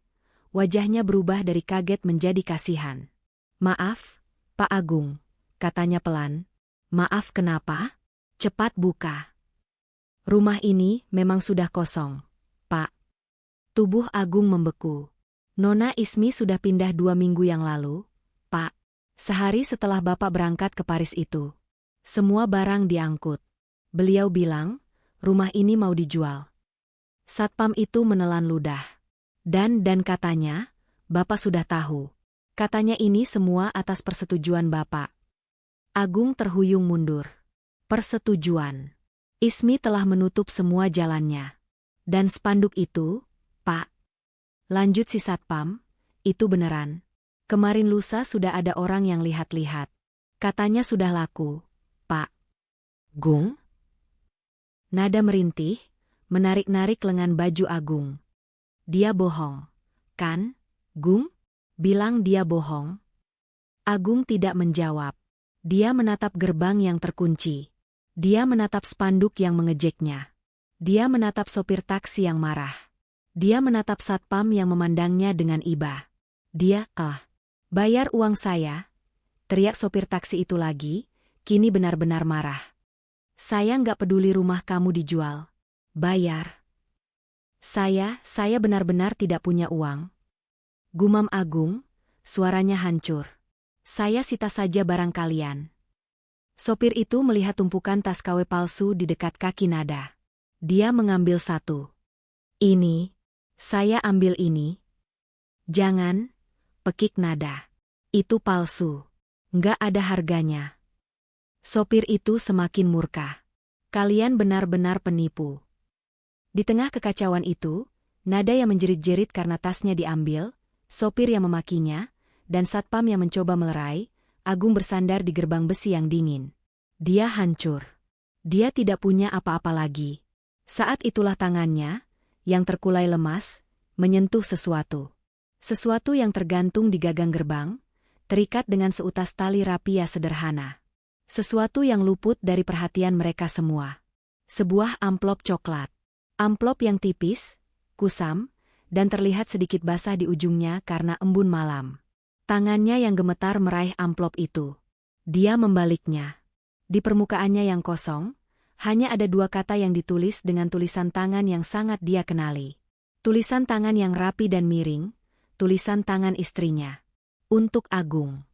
wajahnya berubah dari kaget menjadi kasihan. Maaf, Pak Agung, katanya pelan. Maaf kenapa? Cepat buka. Rumah ini memang sudah kosong, Pak. Tubuh Agung membeku. Nona Ismi sudah pindah 2 minggu yang lalu, Pak. Sehari setelah Bapak berangkat ke Paris itu. Semua barang diangkut. Beliau bilang, rumah ini mau dijual. Satpam itu menelan ludah. Dan katanya, Bapak sudah tahu. Katanya ini semua atas persetujuan Bapak. Agung terhuyung mundur. Persetujuan. Ismi telah menutup semua jalannya. Dan spanduk itu, Pak. Lanjut si satpam, itu beneran. Kemarin lusa sudah ada orang yang lihat-lihat. Katanya sudah laku, Pak. Gung? Nada merintih, menarik-narik lengan baju Agung. Dia bohong. Kan, Gung? Bilang dia bohong. Agung tidak menjawab. Dia menatap gerbang yang terkunci. Dia menatap spanduk yang mengejeknya. Dia menatap sopir taksi yang marah. Dia menatap satpam yang memandangnya dengan iba. Dia, bayar uang saya, teriak sopir taksi itu lagi, kini benar-benar marah. Saya nggak peduli rumah kamu dijual. Bayar. Saya benar-benar tidak punya uang. Gumam Agung, suaranya hancur. Saya sita saja barang kalian. Sopir itu melihat tumpukan tas KW palsu di dekat kaki Nada. Dia mengambil satu. Ini, saya ambil ini. Jangan, pekik Nada. Itu palsu. Nggak ada harganya. Sopir itu semakin murka. Kalian benar-benar penipu. Di tengah kekacauan itu, Nada yang menjerit-jerit karena tasnya diambil, sopir yang memakinya, dan satpam yang mencoba melerai, Agung bersandar di gerbang besi yang dingin. Dia hancur. Dia tidak punya apa-apa lagi. Saat itulah tangannya, yang terkulai lemas, menyentuh sesuatu. Sesuatu yang tergantung di gagang gerbang, terikat dengan seutas tali rapia sederhana. Sesuatu yang luput dari perhatian mereka semua. Sebuah amplop coklat. Amplop yang tipis, kusam, dan terlihat sedikit basah di ujungnya karena embun malam. Tangannya yang gemetar meraih amplop itu. Dia membaliknya. Di permukaannya yang kosong, hanya ada dua kata yang ditulis dengan tulisan tangan yang sangat dia kenali. Tulisan tangan yang rapi dan miring, tulisan tangan istrinya. Untuk Agung.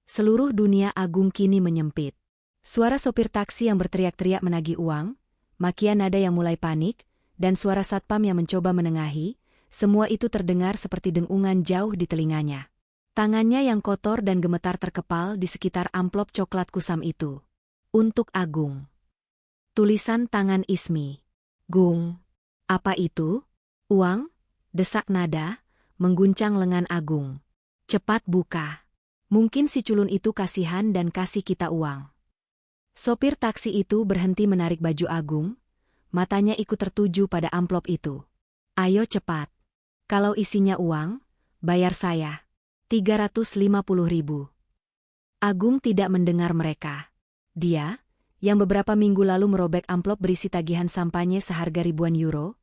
Seluruh dunia Agung kini menyempit. Suara sopir taksi yang berteriak-teriak menagih uang, makian Nada yang mulai panik, dan suara satpam yang mencoba menengahi, semua itu terdengar seperti dengungan jauh di telinganya. Tangannya yang kotor dan gemetar terkepal di sekitar amplop coklat kusam itu. Untuk Agung. Tulisan tangan Ismi. Gung. Apa itu? Uang? Desak Nada, mengguncang lengan Agung. Cepat buka. Mungkin si culun itu kasihan dan kasih kita uang. Sopir taksi itu berhenti menarik baju Agung, matanya ikut tertuju pada amplop itu. Ayo cepat. Kalau isinya uang, bayar saya. 350.000. Agung tidak mendengar mereka. Dia, yang beberapa minggu lalu merobek amplop berisi tagihan sampahnya seharga ribuan euro,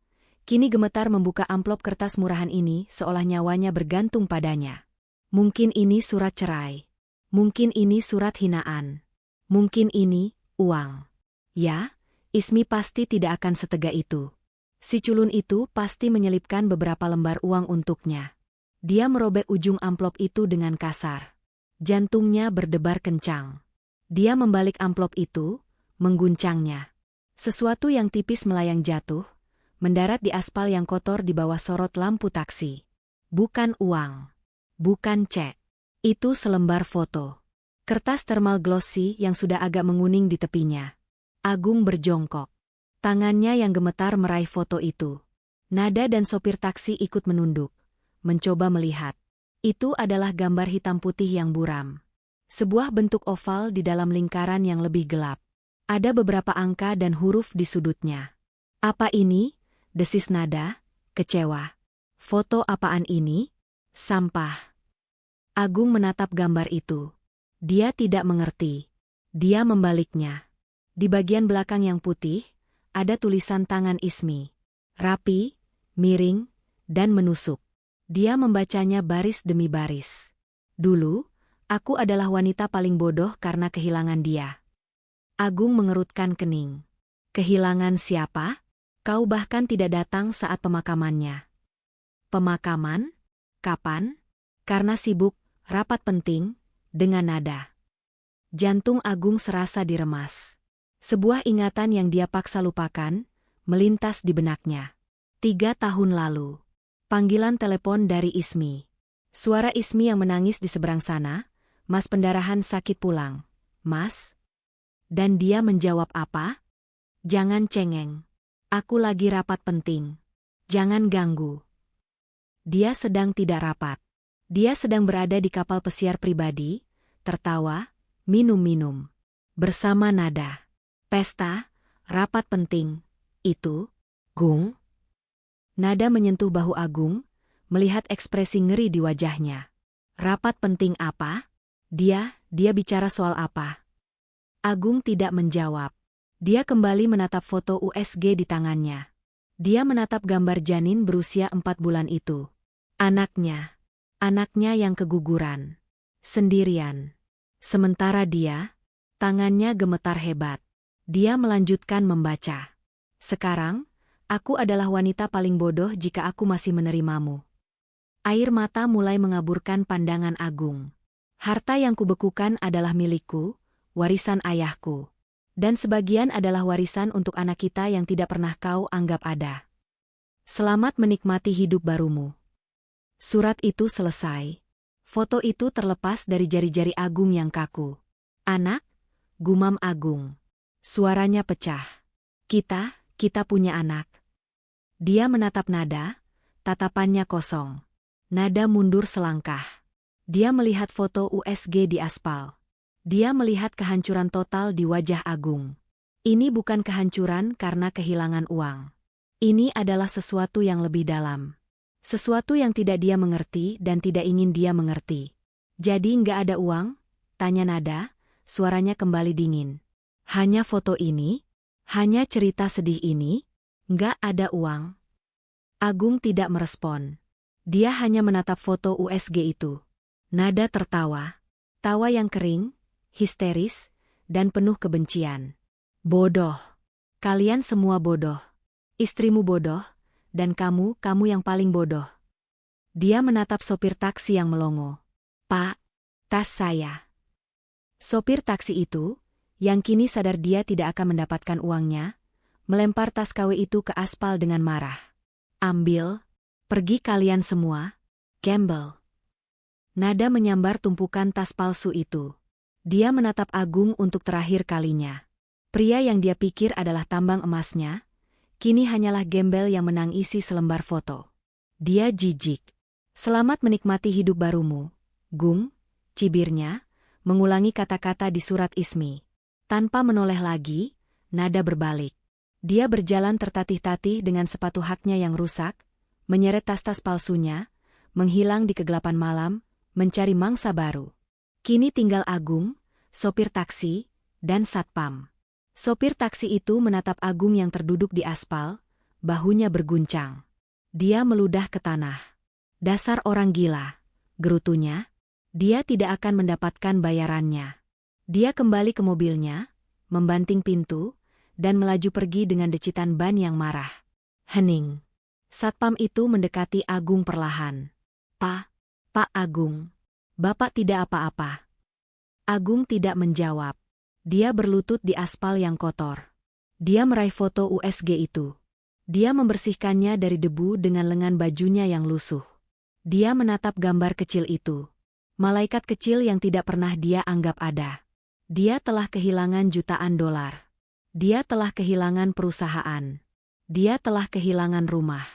kini gemetar membuka amplop kertas murahan ini seolah nyawanya bergantung padanya. Mungkin ini surat cerai. Mungkin ini surat hinaan. Mungkin ini uang. Ya, Ismi pasti tidak akan setega itu. Si culun itu pasti menyelipkan beberapa lembar uang untuknya. Dia merobek ujung amplop itu dengan kasar. Jantungnya berdebar kencang. Dia membalik amplop itu, mengguncangnya. Sesuatu yang tipis melayang jatuh, mendarat di aspal yang kotor di bawah sorot lampu taksi. Bukan uang. Bukan cek. Itu selembar foto. Kertas thermal glossy yang sudah agak menguning di tepinya. Agung berjongkok. Tangannya yang gemetar meraih foto itu. Nada dan sopir taksi ikut menunduk. Mencoba melihat. Itu adalah gambar hitam putih yang buram. Sebuah bentuk oval di dalam lingkaran yang lebih gelap. Ada beberapa angka dan huruf di sudutnya. Apa ini? Desis Nada, kecewa. Foto apaan ini? Sampah. Agung menatap gambar itu. Dia tidak mengerti. Dia membaliknya. Di bagian belakang yang putih, ada tulisan tangan Ismi. Rapi, miring, dan menusuk. Dia membacanya baris demi baris. Dulu, aku adalah wanita paling bodoh karena kehilangan dia. Agung mengerutkan kening. Kehilangan siapa? Kau bahkan tidak datang saat pemakamannya. Pemakaman? Kapan? Karena sibuk, rapat penting, dengan Nada. Jantung Agung serasa diremas. Sebuah ingatan yang dia paksa lupakan, melintas di benaknya. 3 tahun lalu. Panggilan telepon dari Ismi. Suara Ismi yang menangis di seberang sana, "Mas pendarahan sakit pulang." "Mas?" Dan dia menjawab apa? "Jangan cengeng. Aku lagi rapat penting. Jangan ganggu." Dia sedang tidak rapat. Dia sedang berada di kapal pesiar pribadi, tertawa, minum-minum. Bersama Nada. Pesta, rapat penting. Itu, Gung. Nada menyentuh bahu Agung, melihat ekspresi ngeri di wajahnya. Rapat penting apa? Dia bicara soal apa? Agung tidak menjawab. Dia kembali menatap foto USG di tangannya. Dia menatap gambar janin berusia 4 bulan itu. Anaknya. Anaknya yang keguguran. Sendirian. Sementara dia, tangannya gemetar hebat. Dia melanjutkan membaca. Sekarang, aku adalah wanita paling bodoh jika aku masih menerimamu. Air mata mulai mengaburkan pandangan Agung. Harta yang kubekukan adalah milikku, warisan ayahku. Dan sebagian adalah warisan untuk anak kita yang tidak pernah kau anggap ada. Selamat menikmati hidup barumu. Surat itu selesai. Foto itu terlepas dari jari-jari Agung yang kaku. Anak, gumam Agung. Suaranya pecah. Kita punya anak. Dia menatap Nada, tatapannya kosong. Nada mundur selangkah. Dia melihat foto USG di aspal. Dia melihat kehancuran total di wajah Agung. Ini bukan kehancuran karena kehilangan uang. Ini adalah sesuatu yang lebih dalam. Sesuatu yang tidak dia mengerti dan tidak ingin dia mengerti. Jadi nggak ada uang? Tanya Nada, suaranya kembali dingin. Hanya foto ini? Hanya cerita sedih ini? Nggak ada uang. Agung tidak merespon. Dia hanya menatap foto USG itu. Nada tertawa. Tawa yang kering, histeris, dan penuh kebencian. Bodoh. Kalian semua bodoh. Istrimu bodoh, dan kamu yang paling bodoh. Dia menatap sopir taksi yang melongo. Pak, tas saya. Sopir taksi itu, yang kini sadar dia tidak akan mendapatkan uangnya, melempar tas KW itu ke aspal dengan marah. Ambil, pergi kalian semua, gembel. Nada menyambar tumpukan tas palsu itu. Dia menatap Agung untuk terakhir kalinya. Pria yang dia pikir adalah tambang emasnya, kini hanyalah gembel yang menangisi selembar foto. Dia jijik. Selamat menikmati hidup barumu, Gung, cibirnya, mengulangi kata-kata di surat Ismi. Tanpa menoleh lagi, Nada berbalik. Dia berjalan tertatih-tatih dengan sepatu haknya yang rusak, menyeret tas-tas palsunya, menghilang di kegelapan malam, mencari mangsa baru. Kini tinggal Agung, sopir taksi, dan satpam. Sopir taksi itu menatap Agung yang terduduk di aspal, bahunya berguncang. Dia meludah ke tanah. Dasar orang gila, gerutunya. Dia tidak akan mendapatkan bayarannya. Dia kembali ke mobilnya, membanting pintu, dan melaju pergi dengan decitan ban yang marah. Hening. Satpam itu mendekati Agung perlahan. Pak Agung. Bapak tidak apa-apa. Agung tidak menjawab. Dia berlutut di aspal yang kotor. Dia meraih foto USG itu. Dia membersihkannya dari debu dengan lengan bajunya yang lusuh. Dia menatap gambar kecil itu. Malaikat kecil yang tidak pernah dia anggap ada. Dia telah kehilangan jutaan dolar. Dia telah kehilangan perusahaan. Dia telah kehilangan rumah.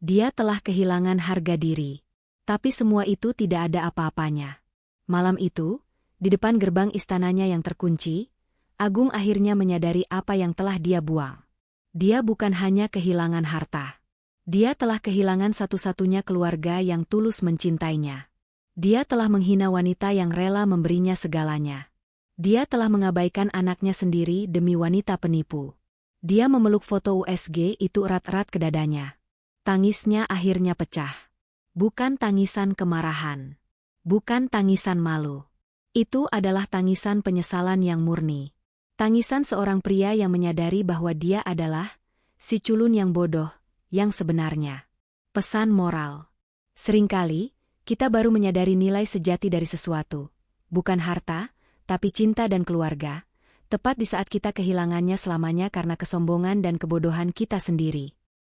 Dia telah kehilangan harga diri. Tapi semua itu tidak ada apa-apanya. Malam itu, di depan gerbang istananya yang terkunci, Agung akhirnya menyadari apa yang telah dia buang. Dia bukan hanya kehilangan harta. Dia telah kehilangan satu-satunya keluarga yang tulus mencintainya. Dia telah menghina wanita yang rela memberinya segalanya. Dia telah mengabaikan anaknya sendiri demi wanita penipu. Dia memeluk foto USG itu erat-erat ke dadanya. Tangisnya akhirnya pecah. Bukan tangisan kemarahan. Bukan tangisan malu. Itu adalah tangisan penyesalan yang murni. Tangisan seorang pria yang menyadari bahwa dia adalah si culun yang bodoh, yang sebenarnya. Pesan moral. Seringkali, kita baru menyadari nilai sejati dari sesuatu. Bukan harta, tapi cinta dan keluarga. Tepat di saat kita kehilangannya selamanya karena kesombongan dan kebodohan kita sendiri.